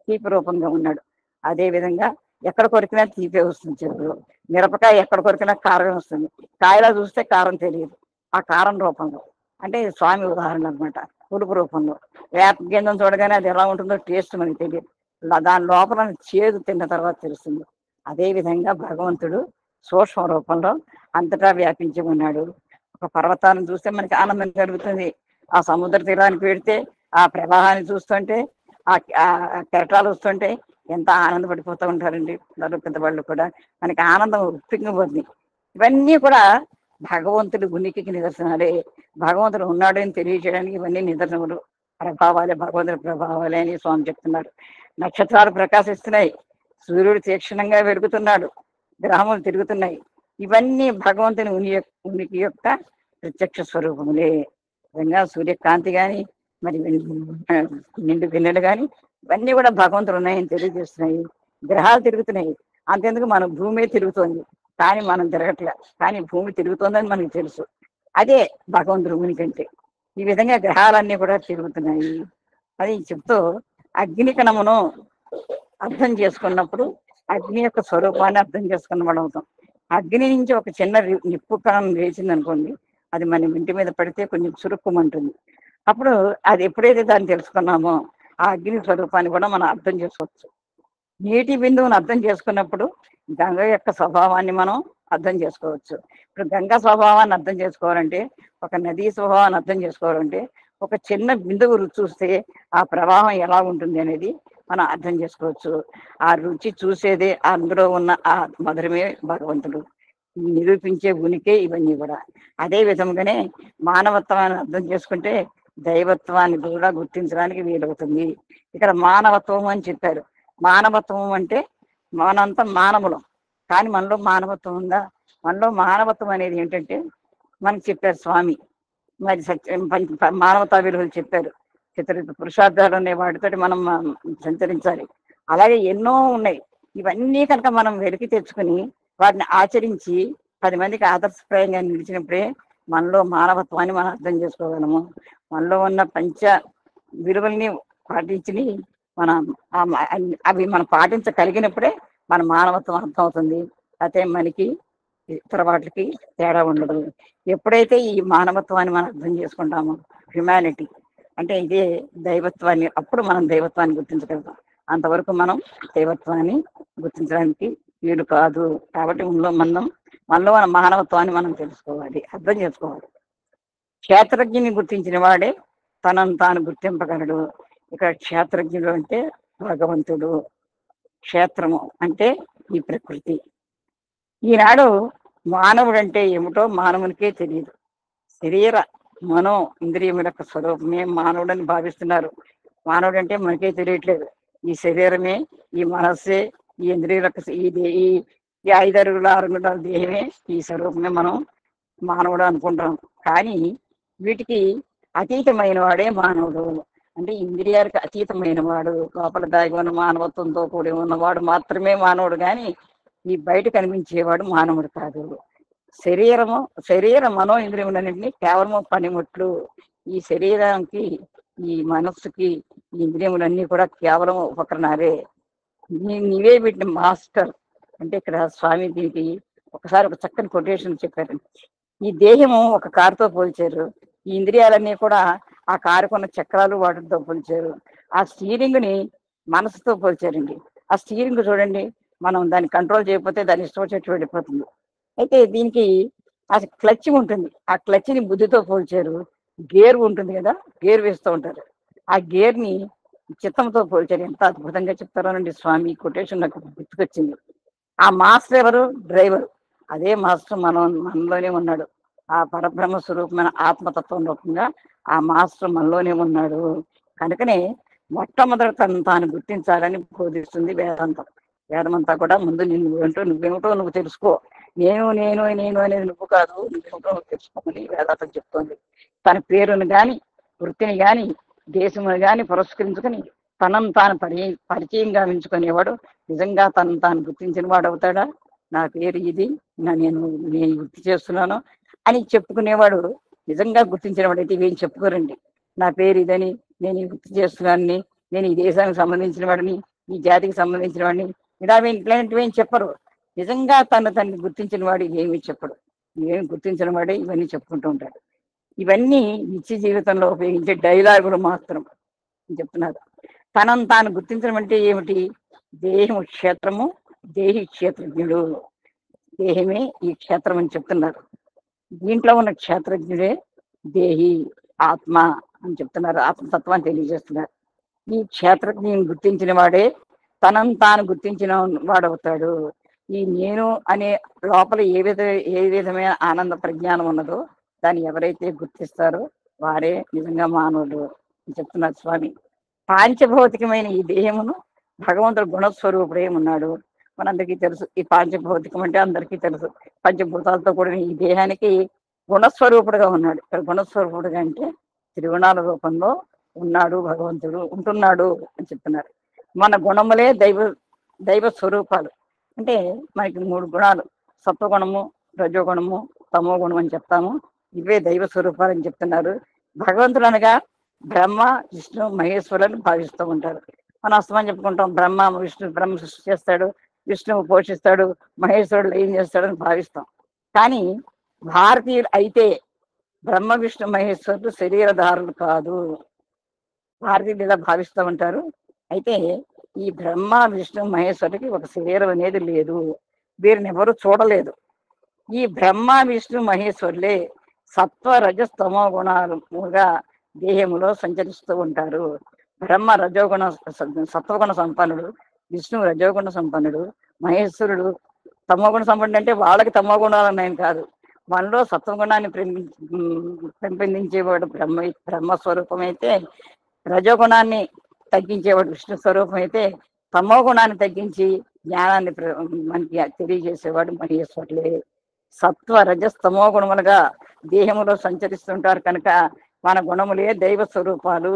తీపి రూపంగా ఉన్నాడు. అదే విధంగా ఎక్కడ కొరికినా తీపే వస్తుంది చెరుకులో. మిరపకాయ ఎక్కడ కొరికినా కారం వస్తుంది, కాయలా చూస్తే కారం తెలియదు, ఆ కారం రూపంలో. అంటే స్వామి ఉదాహరణ అనమాట, పులుపు రూపంలో. వేప గింజను చూడగానే అది ఎలా ఉంటుందో టేస్ట్ మనకి తెలియదు, దాని లోపల చేదు తిన్న తర్వాత తెలుస్తుంది. అదే విధంగా భగవంతుడు సూక్ష్మ రూపంలో అంతటా వ్యాపించి ఉన్నాడు. ఒక పర్వతాలను చూస్తే మనకి ఆనందం కలుగుతుంది, ఆ సముద్ర తీరానికి పెడితే ఆ ప్రవాహాన్ని చూస్తుంటే ఆ కెరటాలు వస్తుంటే ఎంత ఆనందపడిపోతూ ఉంటారండి పెద్దవాళ్ళు కూడా. మనకి ఆనందం ఉప్పింగిపోతుంది. ఇవన్నీ కూడా భగవంతుడి ఉనికికి నిదర్శనాలే. భగవంతుడు ఉన్నాడు అని తెలియజేయడానికి ఇవన్నీ నిదర్శనములు, ప్రభావాలే, భగవంతుడి ప్రభావాలే అని స్వామి చెప్తున్నారు. నక్షత్రాలు ప్రకాశిస్తున్నాయి, సూర్యుడు తీక్షణంగా వెలుగుతున్నాడు, గ్రహములు తిరుగుతున్నాయి. ఇవన్నీ భగవంతుని ఉనికి యొక్క ప్రత్యక్ష స్వరూపములే. విధంగా సూర్యకాంతి కానీ, మరి నిండు వెన్నెలు కానీ ఇవన్నీ కూడా భగవంతుడు ఉన్నాయని తెలియజేస్తున్నాయి. గ్రహాలు తిరుగుతున్నాయి, అంతెందుకు మన భూమి తిరుగుతోంది, కానీ మనం తిరగట్లే, కానీ భూమి తిరుగుతోందని మనకు తెలుసు. అదే భగవంతుడు ఉనికంటే. ఈ విధంగా గ్రహాలన్నీ కూడా తిరుగుతున్నాయి అది చెప్తూ అగ్ని కణమును అర్థం చేసుకున్నప్పుడు అగ్ని యొక్క స్వరూపాన్ని అర్థం చేసుకున్న వాడు అవుతాం. అగ్ని నుంచి ఒక చిన్న నిప్పు కణం వేసింది అనుకోండి, అది మన ఇంటి మీద పడితే కొంచెం చురుక్కుమంటుంది. అప్పుడు అది ఎప్పుడైతే దాన్ని తెలుసుకున్నామో ఆ అగ్ని స్వరూపాన్ని కూడా మనం అర్థం చేసుకోవచ్చు. నీటి బిందువును అర్థం చేసుకున్నప్పుడు గంగ యొక్క స్వభావాన్ని మనం అర్థం చేసుకోవచ్చు. ఇప్పుడు గంగా స్వభావాన్ని అర్థం చేసుకోవాలంటే, ఒక నదీ స్వభావాన్ని అర్థం చేసుకోవాలంటే ఒక చిన్న బిందువు రుచి చూస్తే ఆ ప్రవాహం ఎలా ఉంటుంది అనేది మనం అర్థం చేసుకోవచ్చు. ఆ రుచి చూసేదే అందులో ఉన్న ఆ మధురమే భగవంతుడు నిరూపించే ఉనికే ఇవన్నీ కూడా. అదే విధంగానే మానవత్వాన్ని అర్థం చేసుకుంటే దైవత్వాన్ని కూడా గుర్తించడానికి వీలవుతుంది. ఇక్కడ మానవత్వం అని చెప్పారు, మానవత్వం అంటే మనంతా మానవులం, కానీ మనలో మానవత్వం ఉందా? మనలో మానవత్వం అనేది ఏంటంటే మనకు చెప్పారు స్వామి, మరి సత్యం మానవతా విలువలు చెప్పారు. చిత్ర పురుషార్థాలు అనే వాటితోటి మనం సంచరించాలి. అలాగే ఎన్నో ఉన్నాయి. ఇవన్నీ కనుక మనం వెలికి తెచ్చుకుని వాటిని ఆచరించి 10 మందికి ఆదర్శప్రాయంగా నిలిచినప్పుడే మనలో మానవత్వాన్ని మనం అర్థం చేసుకోగలము. మనలో ఉన్న పంచ విలువల్ని పాటించి మనం అవి మనం పాటించగలిగినప్పుడే మన మానవత్వం అర్థమవుతుంది. అయితే మనకి ఇతర వాటికి తేడా ఉండదు. ఎప్పుడైతే ఈ మానవత్వాన్ని మనం అర్థం చేసుకుంటామో, హ్యుమానిటీ అంటే ఇదే దైవత్వాన్ని, అప్పుడు మనం దైవత్వాన్ని గుర్తించగలుగుతాం. అంతవరకు మనం దైవత్వాన్ని గుర్తించడానికి వీలు కాదు. కాబట్టి మనలో మన మానవత్వాన్ని మనం తెలుసుకోవాలి, అర్థం చేసుకోవాలి. క్షేత్రజ్ఞుని గుర్తించిన వాడే తనను తాను గుర్తింపగలడు. ఇక్కడ క్షేత్రజ్ఞుడు అంటే భగవంతుడు, క్షేత్రము అంటే ఈ ప్రకృతి. ఈనాడు మానవుడు అంటే ఏమిటో మానవునికే తెలియదు. శరీర మనో ఇంద్రియముల యొక్క స్వరూపమే మానవుడని భావిస్తున్నారు. మానవుడు అంటే మనకే తెలియట్లేదు. ఈ శరీరమే, ఈ మనస్సే, ఈ ఇంద్రియులకు ఈ 5 అడుగుల 6 అడుగుల దేహమే ఈ స్వరూపమే మనం మానవుడు అనుకుంటాం. కానీ వీటికి అతీతమైన వాడే మానవుడు. అంటే ఇంద్రియాలకు అతీతమైన వాడు, లోపల దాగి ఉన్న మానవత్వంతో కూడి ఉన్నవాడు మాత్రమే మానవుడు. కానీ ఈ బయట కనిపించేవాడు మానవుడు కాదు. శరీర మనో ఇంద్రియములన్నింటినీ కేవలము పనిముట్లు. ఈ శరీరానికి, ఈ మనస్సుకి, ఈ ఇంద్రియములన్నీ కూడా కేవలం ఉపకరణాలే. నీవే వీటిని మాస్టర్ అంటే ఇక్కడ స్వామి దీనికి ఒకసారి ఒక చక్కని కొటేషన్ చెప్పారు. ఈ దేహము ఒక కారుతో పోల్చారు, ఈ ఇంద్రియాలన్నీ కూడా ఆ కారుకున్న చక్రాలు వాటితో పోల్చారు, ఆ స్టీరింగ్ ని మనసుతో పోల్చారండి. ఆ స్టీరింగ్ చూడండి, మనం దాన్ని కంట్రోల్ చేయకపోతే దాన్ని ఇష్టం వచ్చేట్టు వెళ్ళిపోతుంది. అయితే దీనికి ఆ క్లచ్ ఉంటుంది, ఆ క్లచ్ని బుద్ధితో పోల్చారు. గేర్ ఉంటుంది కదా, గేర్ వేస్తూ ఉంటారు, ఆ గేర్ని చిత్తంతో పోల్చారు. ఎంత అద్భుతంగా చెప్తారోనండి స్వామి. కొటేషన్ నాకు గుర్తుకొచ్చింది. ఆ మాస్టర్ ఎవరు? డ్రైవర్. అదే మాస్టర్ మనలోనే ఉన్నాడు. ఆ పరబ్రహ్మ స్వరూపమైన ఆత్మతత్వం రూపంగా ఆ మాస్టర్ మనలోనే ఉన్నాడు. కనుకనే మొట్టమొదటి తను తాను గుర్తించాలని బోధిస్తుంది వేదాంతం. వేదమంతా కూడా ముందు నువ్వేమిటో నువ్వు తెలుసుకో, నేను నేను నేను అనేది నువ్వు కాదు, నువ్వేమిటో నువ్వు తెలుసుకోమని వేదాంతం చెప్తోంది. తన పేరును గాని, వృత్తిని గాని, దేశమును గాని పురస్కరించుకొని తనను తాను పరిచయం గావించుకునేవాడు నిజంగా తనను తాను గుర్తించిన వాడు అవుతాడా? నా పేరు ఇది, నేను వృత్తి చేస్తున్నాను అని చెప్పుకునేవాడు నిజంగా గుర్తించిన వాడైతే ఇవేం చెప్పుకోరండి. నా పేరు ఇదని, నేను ఈ వృత్తి చేస్తున్నానని, నేను ఈ దేశానికి సంబంధించిన వాడిని, ఈ జాతికి సంబంధించిన వాడిని, ఇట్లాంటివి ఏం చెప్పరు. నిజంగా తన్ని గుర్తించిన వాడు ఏమీ చెప్పడు. ఇవేమి గుర్తించిన వాడే ఇవన్నీ చెప్పుకుంటూ ఉంటాడు. ఇవన్నీ నిత్య జీవితంలో ఉపయోగించే డైలాగులు మాత్రం చెప్తున్నారు. తనను తాను గుర్తించడం అంటే ఏమిటి? దేహము క్షేత్రము, దేహి క్షేత్రజ్ఞుడు. దేహమే ఈ క్షేత్రం అని చెప్తున్నారు. దీంట్లో ఉన్న క్షేత్రజ్ఞుడే దేహి, ఆత్మ అని చెప్తున్నారు. ఆత్మతత్వాన్ని తెలియజేస్తున్నారు. ఈ క్షేత్రజ్ఞుని గుర్తించిన వాడే తనను తాను గుర్తించిన వాడవుతాడు. ఈ నేను అనే లోపల ఏ విధమైన ఆనంద ప్రజ్ఞానం ఉన్నదో దాన్ని ఎవరైతే గుర్తిస్తారో వారే నిజంగా మానవుడు అని చెప్తున్నారు స్వామి. పాంచభౌతికమైన ఈ దేహమును భగవంతుడు గుణస్వరూపుడే ఉన్నాడు. మనందరికీ తెలుసు, ఈ పాంచభౌతికం అంటే అందరికీ తెలుసు. పంచభూతాలతో కూడిన ఈ దేహానికి గుణస్వరూపుడుగా ఉన్నాడు. ఇక్కడ గుణస్వరూపుడుగా అంటే త్రిగుణాల రూపంలో ఉన్నాడు భగవంతుడు, ఉంటున్నాడు అని చెప్తున్నారు. మన గుణములే దైవ స్వరూపాలు. అంటే మనకి 3 గుణాలు, సత్వగుణము, రజోగుణము, తమో గుణం అని చెప్తాము. ఇవే దైవ స్వరూపాలు అని చెప్తున్నారు. భగవంతుడు అనగా బ్రహ్మ, విష్ణు, మహేశ్వరులను భావిస్తూ ఉంటారు. మనం అస్తమని చెప్పుకుంటాం, బ్రహ్మ సృష్టి చేస్తాడు, విష్ణువు పోషిస్తాడు, మహేశ్వరుడు ఏం చేస్తాడని భావిస్తాం. కానీ భారతీయులు అయితే బ్రహ్మ, విష్ణు, మహేశ్వరుడు శరీరధారులు కాదు. భారతీయులు ఇలా భావిస్తూ ఉంటారు. అయితే ఈ బ్రహ్మ, విష్ణు, మహేశ్వరుడికి ఒక శరీరం అనేది లేదు. వీరిని ఎవరు చూడలేదు. ఈ బ్రహ్మ, విష్ణు, మహేశ్వరులే సత్వ రజస్తమో గుణాలుగా దేహములో సంచరిస్తూ ఉంటారు. బ్రహ్మ సత్వగుణ సంపన్నుడు, విష్ణు రజోగుణ సంపన్నుడు, మహేశ్వరుడు తమోగుణ సంపన్నుడు. అంటే వాళ్ళకి తమో గుణాలు ఉన్నాయని కాదు, మనలో సత్వగుణాన్ని పెంపొందించేవాడు బ్రహ్మ స్వరూపం అయితే, రజోగుణాన్ని తగ్గించేవాడు విష్ణు స్వరూపం అయితే, తమో గుణాన్ని తగ్గించి జ్ఞానాన్ని మనకి తెలియజేసేవాడు మహేశ్వరులే. సత్వ రజస్తమో గుణములుగా దేహములో సంచరిస్తుంటారు కనుక మన గుణములే దైవ స్వరూపాలు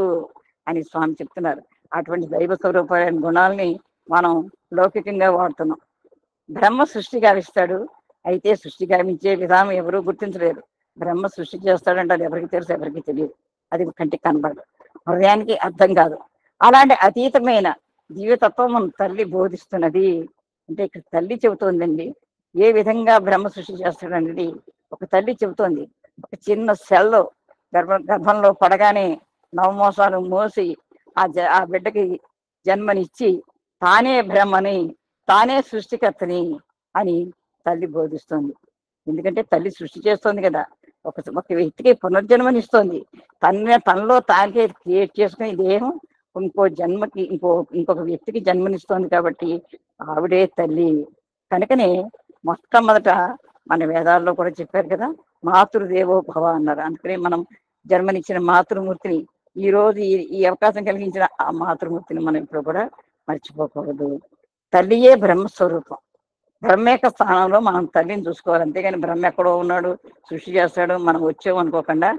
అని స్వామి చెప్తున్నారు. అటువంటి దైవ స్వరూపమైన గుణాలని మనం లౌకికంగా వాడుతున్నాం. బ్రహ్మ సృష్టి గావిస్తాడు, అయితే సృష్టి గావించే విధానం ఎవరూ గుర్తించలేరు. బ్రహ్మ సృష్టి చేస్తాడంటే అది ఎవరికి తెలుసు, ఎవరికి తెలియదు, అది కంటికి కనబడదు, హృదయానికి అర్థం కాదు. అలాంటి అతీతమైన జీవితత్వం తల్లి బోధిస్తున్నది. అంటే ఇక్కడ తల్లి చెబుతోందండి ఏ విధంగా బ్రహ్మ సృష్టి చేస్తాడనేది ఒక తల్లి చెబుతోంది. ఒక చిన్న సెల్లో గర్భంలో పడగానే నవమోసాలు మోసి ఆ బిడ్డకి జన్మనిచ్చి తానే బ్రహ్మని, తానే సృష్టికర్తని అని తల్లి బోధిస్తోంది. ఎందుకంటే తల్లి సృష్టి చేస్తోంది కదా, ఒక వ్యక్తికి పునర్జన్మనిస్తోంది. తనలో తానే క్రియేట్ చేసుకుని దేహం ఇంకో జన్మకి ఇంకొక వ్యక్తికి జన్మనిస్తోంది కాబట్టి ఆవిడే తల్లి. కనుకనే మొట్టమొదట మన వేదాల్లో కూడా చెప్పారు కదా, మాతృదేవో భవ అన్నారు. అందుకనే మనం జన్మనిచ్చిన మాతృమూర్తిని, ఈ రోజు ఈ అవకాశం కలిగించిన ఆ మాతృమూర్తిని మనం ఇప్పుడు కూడా మర్చిపోకూడదు. తల్లియే బ్రహ్మస్వరూపం. బ్రహ్మ యొక్క స్థానంలో మనం తల్లిని చూసుకోవాలి. అంతేగాని బ్రహ్మ ఎక్కడో ఉన్నాడు సృష్టి చేస్తాడు మనం వచ్చాము అనుకోకుండా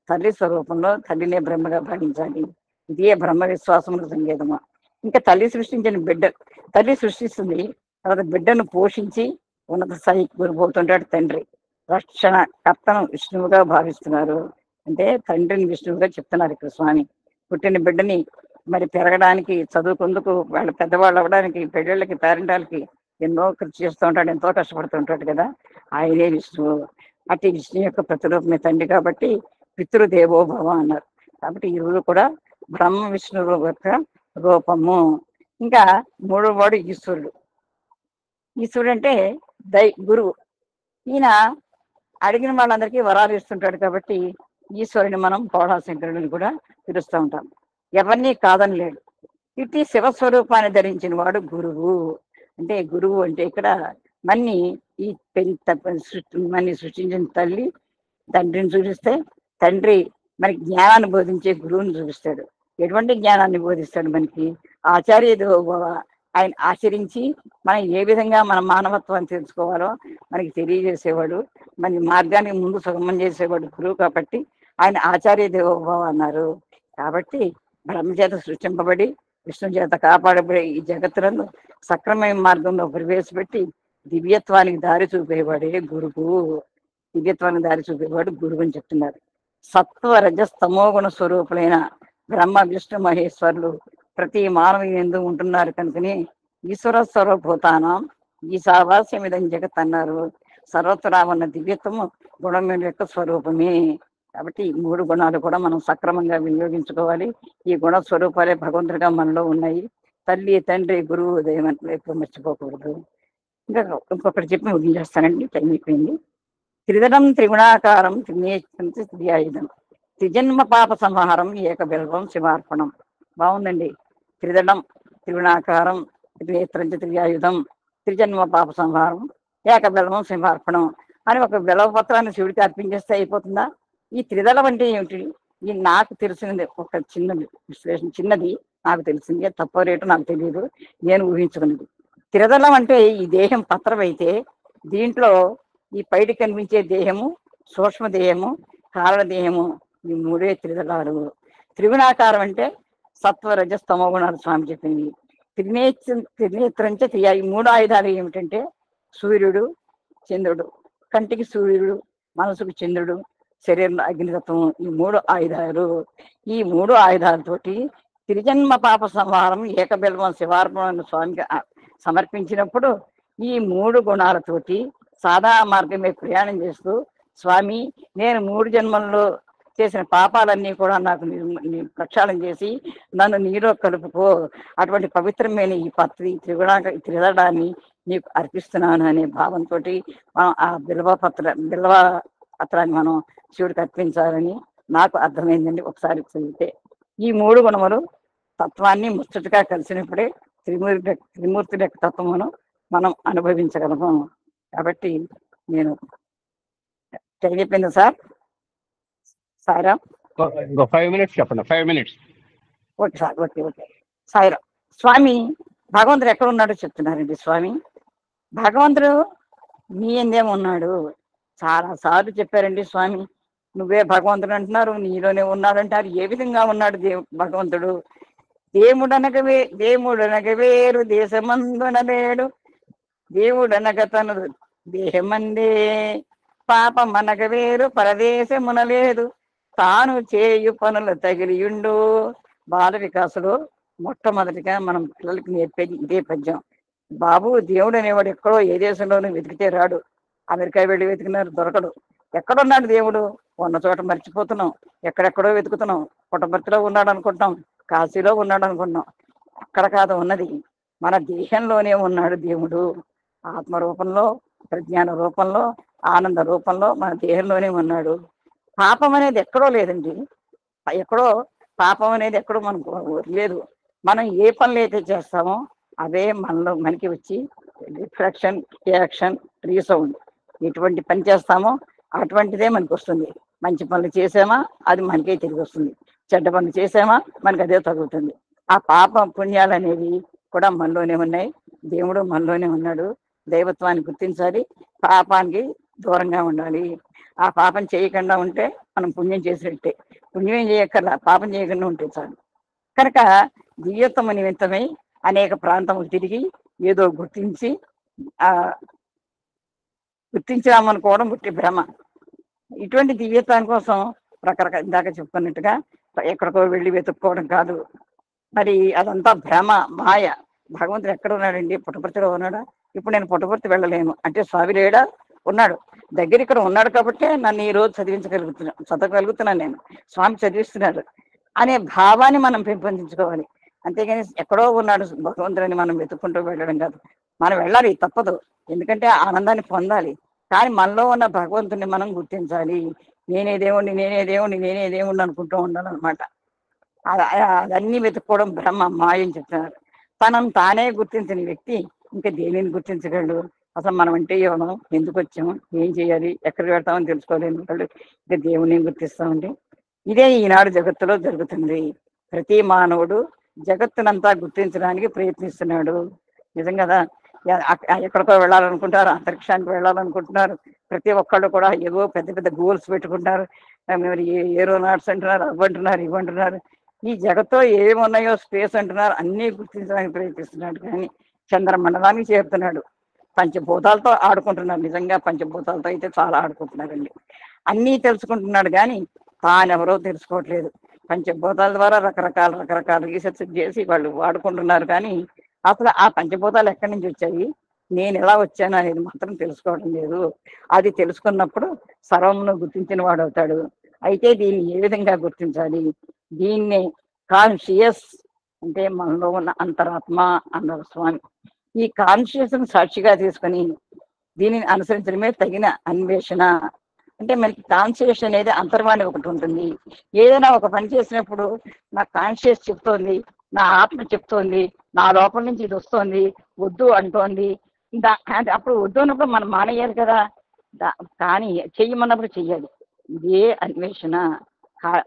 తల్లి స్వరూపంలో తల్లినే బ్రహ్మగా భావించాలి. ఇదే బ్రహ్మ విశ్వాసములకు సంకేతము. ఇంకా తల్లి సృష్టించిన బిడ్డ, తల్లి సృష్టిస్తుంది, తర్వాత బిడ్డను పోషించి ఉన్నత స్థాయికి కోల్పోతుంటాడు తండ్రి. రక్షణ కర్తను విష్ణువుగా భావిస్తున్నారు. అంటే తండ్రిని విష్ణువుగా చెప్తున్నారు ఇక్కడ స్వామి. పుట్టిన బిడ్డని మరి పెరగడానికి, చదువుకుందుకు, వాళ్ళ పెద్దవాళ్ళు అవ్వడానికి, పెళ్ళిళ్ళకి, పేరెంటాలకి ఎన్నో కృషి చేస్తూ ఉంటాడు, ఎంతో కష్టపడుతుంటాడు కదా, ఆయనే విష్ణువు. అటు విష్ణు యొక్క ప్రతిరూపమే తండ్రి కాబట్టి పితృదేవో భవ అన్నారు. కాబట్టి ఈ రోజు కూడా బ్రహ్మ విష్ణువు యొక్క రూపము. ఇంకా మూడో వాడు ఈశ్వరుడు. ఈశ్వరుడు అంటే గురువు. ఈయన అడిగిన వాళ్ళందరికీ వరాలు ఇస్తుంటాడు కాబట్టి ఈశ్వరుని మనం పౌఢాశంకరుడిని కూడా పిలుస్తూ ఉంటాం. ఎవరిని కాదని లేడు. ఇటు శివస్వరూపాన్ని ధరించిన వాడు గురువు. అంటే గురువు అంటే ఇక్కడ మన్ని ఈ మన్ని సృష్టించిన తల్లి తండ్రిని చూపిస్తే, తండ్రి మనకి జ్ఞానాన్ని బోధించే గురువుని చూపిస్తాడు. ఎటువంటి జ్ఞానాన్ని బోధిస్తాడు మనకి? ఆచార్య దేవోభవ. ఆయన ఆచరించి మనం ఏ విధంగా మన మానవత్వాన్ని తెలుసుకోవాలో మనకి తెలియజేసేవాడు, మన మార్గాన్ని ముందు సుగమం చేసేవాడు గురువు. కాబట్టి ఆయన ఆచార్య దేవోభవ అన్నారు. కాబట్టి బ్రహ్మ చేత సృష్టింపబడి విష్ణు చేత కాపాడబడే ఈ జగత్తులను సక్రమైన మార్గంలో ప్రవేశపెట్టి దివ్యత్వానికి దారి చూపేవాడే గురువు. దివ్యత్వానికి దారి చూపేవాడు గురువు అని చెప్తున్నారు. సత్వ రజస్తమో గుణ స్వరూపులైన బ్రహ్మ విష్ణు మహేశ్వరులు ప్రతి మానవుని ఎందు ఉంటున్నారు కనుకనే ఈశ్వర స్వరూపభూతానం ఈశావాస్యమిదం జగత్ అన్నారు. సర్వత్రా ఉన్న దివ్యత్వము గుణం యొక్క స్వరూపమే. కాబట్టి ఈ మూడు గుణాలు కూడా మనం సక్రమంగా వినియోగించుకోవాలి. ఈ గుణ స్వరూపాలే భగవంతుడిగా మనలో ఉన్నాయి. తల్లి, తండ్రి, గురువు, దైవం ఎప్పుడు మర్చిపోకూడదు. ఇంకా ఇంకొకటి చెప్పి ముగించేస్తానండి, టైం అయిపోయింది. త్రిదళం త్రిగుణాకారం త్రినేత్రం త్రిజన్మ పాప సంహారం ఏకబిల్వం శివార్పణం. బాగుందండి. త్రిదళం త్రిగుణాకారం త్రినేత్రం త్రియాయుధం త్రిజన్మ పాప సంహారం ఏకబిల్వం శివార్పణం అని ఒక బిలవపత్రాన్ని శివుడికి అర్పించేస్తే అయిపోతుందా? ఈ త్రిదళం అంటే ఏమిటి? ఈ నాకు తెలిసినది ఒక చిన్న విశ్లేషణ, చిన్నది నాకు తెలిసింది, తప్ప రేటు నాకు తెలియదు, నేను ఊహించుకున్నది. త్రిదళం అంటే ఈ దేహం పత్రం అయితే దీంట్లో ఈ పైకి కనిపించే దేహము, సూక్ష్మదేహము, కారణదేహము, ఈ మూడే త్రిదళాలు. త్రిగుణాకారం అంటే సత్వ రజస్తమో గుణాలు స్వామి చెప్పింది. త్రినేత్రంచ త్రియా. ఈ మూడు ఆయుధాలు ఏమిటంటే సూర్యుడు, చంద్రుడు. కంటికి సూర్యుడు, మనసుకు చంద్రుడు, శరీరంలో అగ్నితత్వం. ఈ మూడు ఆయుధాలు. ఈ మూడు ఆయుధాలతోటి త్రిజన్మ పాప సంహారం ఏకబిల్వం శివార్పణ స్వామికి సమర్పించినప్పుడు ఈ మూడు గుణాలతోటి సాదా మార్గమే ప్రయాణం చేస్తూ, స్వామి నేను 3 జన్మల్లో చేసిన పాపాలన్నీ కూడా నాకు ప్రక్షాళన చేసి నన్ను నీలో కలుపుకో, అటువంటి పవిత్రమైన ఈ త్రిదళాన్ని నీకు అర్పిస్తున్నాను అనే భావంతో మనం ఆ బిల్వ పత్రాన్ని మనం శివుడికి అర్పించాలని నాకు అర్థమైందండి. ఒకసారి చదివితే ఈ 3 గుణములు తత్వాన్ని ముచ్చటగా కలిసినప్పుడే త్రిమూర్తి యొక్క తత్వమును మనం అనుభవించగలము. కాబట్టి నేను చెప్పింది సార్. సాయిరాం. ఇంకో 5 minutes చెప్పండి. 5 minutes. Okay sir. Okay. Sairam. స్వామి భగవంతుడు ఎక్కడ ఉన్నాడో చెప్తున్నారండి స్వామి. భగవంతుడు మీ ఎందేమో ఉన్నాడు. చాలా సార్లు చెప్పారండి స్వామి. నువ్వే భగవంతుడు అంటున్నారు, నీలోనే ఉన్నాడు అంటారు. ఏ విధంగా ఉన్నాడు భగవంతుడు? దేవుడనగ వేరు దేశమందున లేడు, దేవుడనగ తను దేహమందే, పాపమనగ వేరు పరదేశమున లేదు, తాను చేయు పనులు తగిలియుండు. బాల వికాసులో మొట్టమొదటిగా మనం పిల్లలకి నేర్పేది ఇదే పద్యం. బాబు, దేవుడు అనేవాడు ఎక్కడో ఏ దేశంలోనూ వెతికితే రాడు. అమెరికా వెళ్ళి వెతికినారు, దొరకడు. ఎక్కడున్నాడు దేవుడు? ఉన్న చోట మర్చిపోతున్నాం, ఎక్కడెక్కడో వెతుకుతున్నాం. పుట్టపర్తిలో ఉన్నాడు అనుకుంటాం, కాశీలో ఉన్నాడు అనుకుంటున్నాం. అక్కడ కాదు ఉన్నది, మన దేహంలోనే ఉన్నాడు దేవుడు. ఆత్మ రూపంలో, ప్రజ్ఞాన రూపంలో, ఆనంద రూపంలో మన దేహంలోనే ఉన్నాడు. పాపం అనేది ఎక్కడో లేదండి. ఎక్కడో పాపం అనేది ఎక్కడో మనకు లేదు. మనం ఏ పనులు అయితే చేస్తామో అవే మనలో మనకి వచ్చి రిఫ్లెక్షన్, రియాక్షన్, రీసౌండ్. ఎటువంటి పని చేస్తామో అటువంటిదే మనకు వస్తుంది. మంచి పనులు చేసామా అది మనకే తిరిగి వస్తుంది, చెడ్డ పనులు చేసామా మనకి అదే తగులుతుంది. ఆ పాప పుణ్యాలు అనేవి కూడా మనలోనే ఉన్నాయి. దేవుడు మనలోనే ఉన్నాడు. దైవత్వాన్ని గుర్తించాలి, పాపానికి దూరంగా ఉండాలి. ఆ పాపం చేయకుండా ఉంటే మనం పుణ్యం చేసినట్టే. పుణ్యం చేయక్కర్లా, పాపం చేయకుండా ఉంటే చాలు. కనుక దివ్యత్వము నిమిత్తమై అనేక ప్రాంతములు తిరిగి ఏదో గుర్తించామనుకోవడం పుట్టి భ్రమ. ఇటువంటి దివ్యత్వం కోసం రకరకాల ఇందాక చెప్పుకున్నట్టుగా ఎక్కడికో వెళ్ళి వెతుక్కోవడం కాదు. మరి అదంతా భ్రమ, మాయ. భగవంతుడు ఎక్కడ ఉన్నాడండి? పుట్టపర్తిలో ఉన్నాడా? ఇప్పుడు నేను పుట్టపర్తి వెళ్ళలేను అంటే స్వామి లేడా? ఉన్నాడు, దగ్గర ఇక్కడ ఉన్నాడు. కాబట్టి నన్ను ఈ రోజు చదవగలుగుతున్నాను నేను, స్వామి చదివిస్తున్నాడు అనే భావాన్ని మనం పెంపొందించుకోవాలి. అంతేగాని ఎక్కడో ఉన్నాడు భగవంతుడిని మనం వెతుక్కుంటూ వెళ్ళడం కాదు. మనం వెళ్ళాలి, తప్పదు. ఎందుకంటే ఆనందాన్ని పొందాలి. కానీ మనలో ఉన్న భగవంతుని మనం గుర్తించాలి. నేనే దేవుణ్ణి అనుకుంటూ ఉండాలన్నమాట. అదన్నీ వెతుక్కోవడం బ్రహ్మ, మాయ అని చెప్తున్నారు. తనను తానే గుర్తించిన వ్యక్తి ఇంకా దేనిని గుర్తించగలడు? అసలు మనం అంటే ఎవరు, ఎందుకు వచ్చాము, ఏం చేయాలి, ఎక్కడికి వెళ్తామని తెలుసుకోలేని వాళ్ళు ఇంకా దేవుని గుర్తిస్తామండి. ఇదే ఈనాడు జగత్తులో జరుగుతుంది. ప్రతి మానవుడు జగత్తునంతా గుర్తించడానికి ప్రయత్నిస్తున్నాడు. నిజం కదా? ఎక్కడికో వెళ్ళాలనుకుంటారు, అంతరిక్షానికి వెళ్ళాలనుకుంటున్నారు. ప్రతి ఒక్కళ్ళు కూడా ఏవో పెద్ద పెద్ద గోల్స్ పెట్టుకుంటారు. మరి ఏరోనాట్స్ అంటున్నారు, అవ్వంటున్నారు, ఇవ్వంటున్నారు. ఈ జగత్తులో ఏమున్నాయో స్పేస్ అంటున్నారు, అన్నీ గుర్తించడానికి ప్రయత్నిస్తున్నాడు. కానీ చంద్రమండలానికి చేరుతున్నాడు. పంచభూతాలతో ఆడుకుంటున్నారు. నిజంగా పంచభూతాలతో అయితే చాలా ఆడుకుంటున్నారండి. అన్నీ తెలుసుకుంటున్నాడు కానీ తానెవరో తెలుసుకోవట్లేదు. పంచభూతాల ద్వారా రకరకాల రీసెర్చ్ చేసి వాళ్ళు వాడుకుంటున్నారు. కానీ అసలు ఆ పంచభూతాలు ఎక్కడి నుంచి వచ్చాయి, నేను ఎలా వచ్చాను అనేది మాత్రం తెలుసుకోవడం లేదు. అది తెలుసుకున్నప్పుడు సర్వమును గుర్తించిన వాడు అవుతాడు. అయితే దీన్ని ఏ విధంగా గుర్తించాలి? దీన్నే కాన్షియస్ అంటే మనలో ఉన్న అంతరాత్మ అన్నారు స్వామి. ఈ కాన్షియస్ సాక్షిగా తీసుకొని దీనిని అనుసరించడమే తగిన అన్వేషణ. అంటే మనకి కాన్షియస్ అనేది అంతర్వాణి ఒకటి ఉంటుంది. ఏదైనా ఒక పని చేసినప్పుడు నా కాన్షియస్ చెప్తోంది, నా ఆత్మ చెప్తోంది, నా లోపల నుంచి ఇది వస్తోంది, వద్దు అంటోంది. అప్పుడు వద్దు అన్నప్పుడు మనం మానేయాలి కదా. కానీ చెయ్యమన్నప్పుడు చెయ్యాలి. ఇదే అన్వేషణ.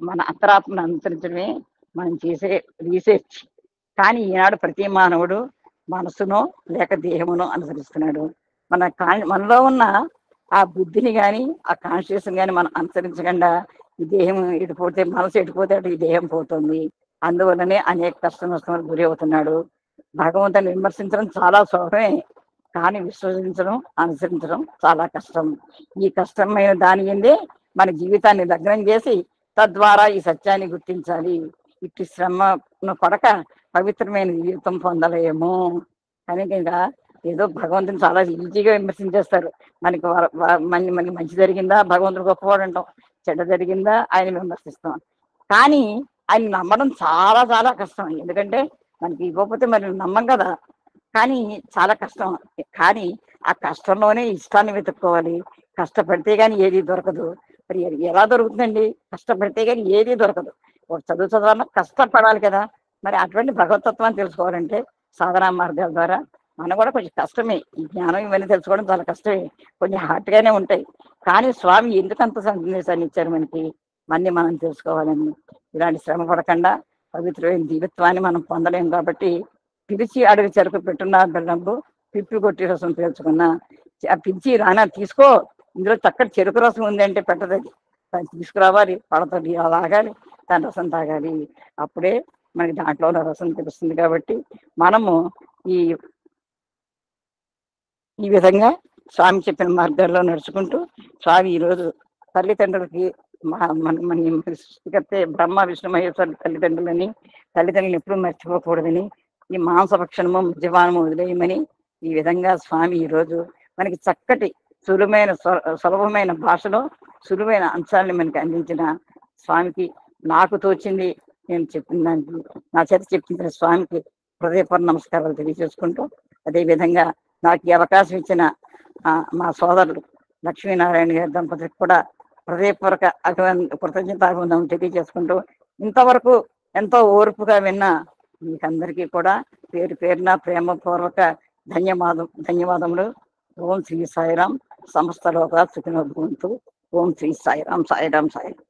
మన అంతరాత్మను అనుసరించడమే మనం చేసే రీసెర్చ్. కానీ ఈనాడు ప్రతి మానవుడు మనసునో లేక దేహమునో అనుసరిస్తున్నాడు. మనలో ఉన్న ఆ బుద్ధిని కానీ ఆ కాన్షియస్ కానీ మనం అనుసరించకుండా ఈ దేహం ఎడిపోతే, మనసు ఎడిపోతే అటు ఈ దేహం పోతుంది. అందువల్లనే అనేక కష్ట నష్టాలకు గురి అవుతున్నాడు. భగవంతుని విమర్శించడం చాలా సులభమే, కానీ విశ్వసించడం, అనుసరించడం చాలా కష్టం. ఈ కష్టమైన దాని ఎందే మన జీవితాన్ని లగ్నం చేసి తద్వారా ఈ సత్యాన్ని గుర్తించాలి. ఇటు శ్రమను పడక పవిత్రమైన జీవితం పొందలేము. కనుక ఏదో భగవంతుని చాలా ఈజీగా విమర్శించేస్తారు. మనకి మంచి జరిగిందా భగవంతుడు గొప్పవాడు అంటాం, చెడ్డ జరిగిందా ఆయన విమర్శిస్తాం. కానీ ఆయన నమ్మడం చాలా చాలా కష్టం. ఎందుకంటే మనకి ఇవ్వకపోతే మరి నమ్మం కదా. కానీ చాలా కష్టం. కానీ ఆ కష్టంలోనే ఇష్టాన్ని వెతుక్కోవాలి. కష్టపడితే కానీ ఏది దొరకదు. మరి ఎలా దొరుకుతుందండి? కష్టపడితే కానీ ఏది దొరకదు. ఒక చదవాలన్నా కష్టపడాలి కదా. మరి అటువంటి భగవతత్వాన్ని తెలుసుకోవాలంటే సాధనా మార్గాల ద్వారా మనం కూడా కొంచెం కష్టమే. ఈ జ్ఞానం ఇవన్నీ తెలుసుకోవడం చాలా కష్టమే, కొంచెం హార్ట్గానే ఉంటాయి. కానీ స్వామి ఎందుకంత సందేశాన్ని ఇచ్చారు మనకి? మనం తెలుసుకోవాలని. ఇలాంటి శ్రమ పడకుండా పవిత్రమైన జీవిత్వాన్ని మనం పొందలేము. కాబట్టి పిలిచి అడుగు చెరుకు పెట్టున్నా బెల్లంబు పిప్పి కొట్టి రసం పీల్చుకున్నా. ఆ పిలిచి రానా తీసుకో, ఇందులో చక్కటి చెరుకు రసం ఉంది అంటే పెట్టదది. దాన్ని తీసుకురావాలి, పడతది, అలా ఆగాలి, దాని రసం తాగాలి. అప్పుడే మనకి దాంట్లో ఉన్న రసం తెలుస్తుంది. కాబట్టి మనము ఈ ఈ విధంగా స్వామి చెప్పిన మార్గాల్లో నడుచుకుంటూ, స్వామి ఈరోజు తల్లిదండ్రులకి మన సృష్టికర్తే బ్రహ్మ విష్ణు మహేశ్వరుడు తల్లిదండ్రులని, తల్లిదండ్రులను ఎప్పుడూ మర్చిపోకూడదని, ఈ మాంసభక్షణము మద్యపానము వదిలేయమని ఈ విధంగా స్వామి ఈరోజు మనకి చక్కటి సులభమైన భాషలో సులువైన అంశాలను మనకి అందించిన స్వామికి నాకు తోచింది నేను చెప్పిన దానికి నా చేత చెప్పించిన స్వామికి హృదయపూర్వక నమస్కారాలు తెలియజేసుకుంటూ, అదేవిధంగా నాకు ఈ అవకాశం ఇచ్చిన మా సోదరులు లక్ష్మీనారాయణ గారి దంపతులకు కూడా హృదయపూర్వక కృతజ్ఞతాభివందనం తెలియజేసుకుంటూ, ఇంతవరకు ఎంతో ఓర్పుగా విన్న మీకందరికీ కూడా పేరు పేరున ప్రేమపూర్వక ధన్యవాదములు. ఓం శ్రీ సాయిరాం. సమస్త లోకా సుఖినో భవంతు. ఓం శ్రీ సాయిరాం. సాయిరాం. సాయిరాం.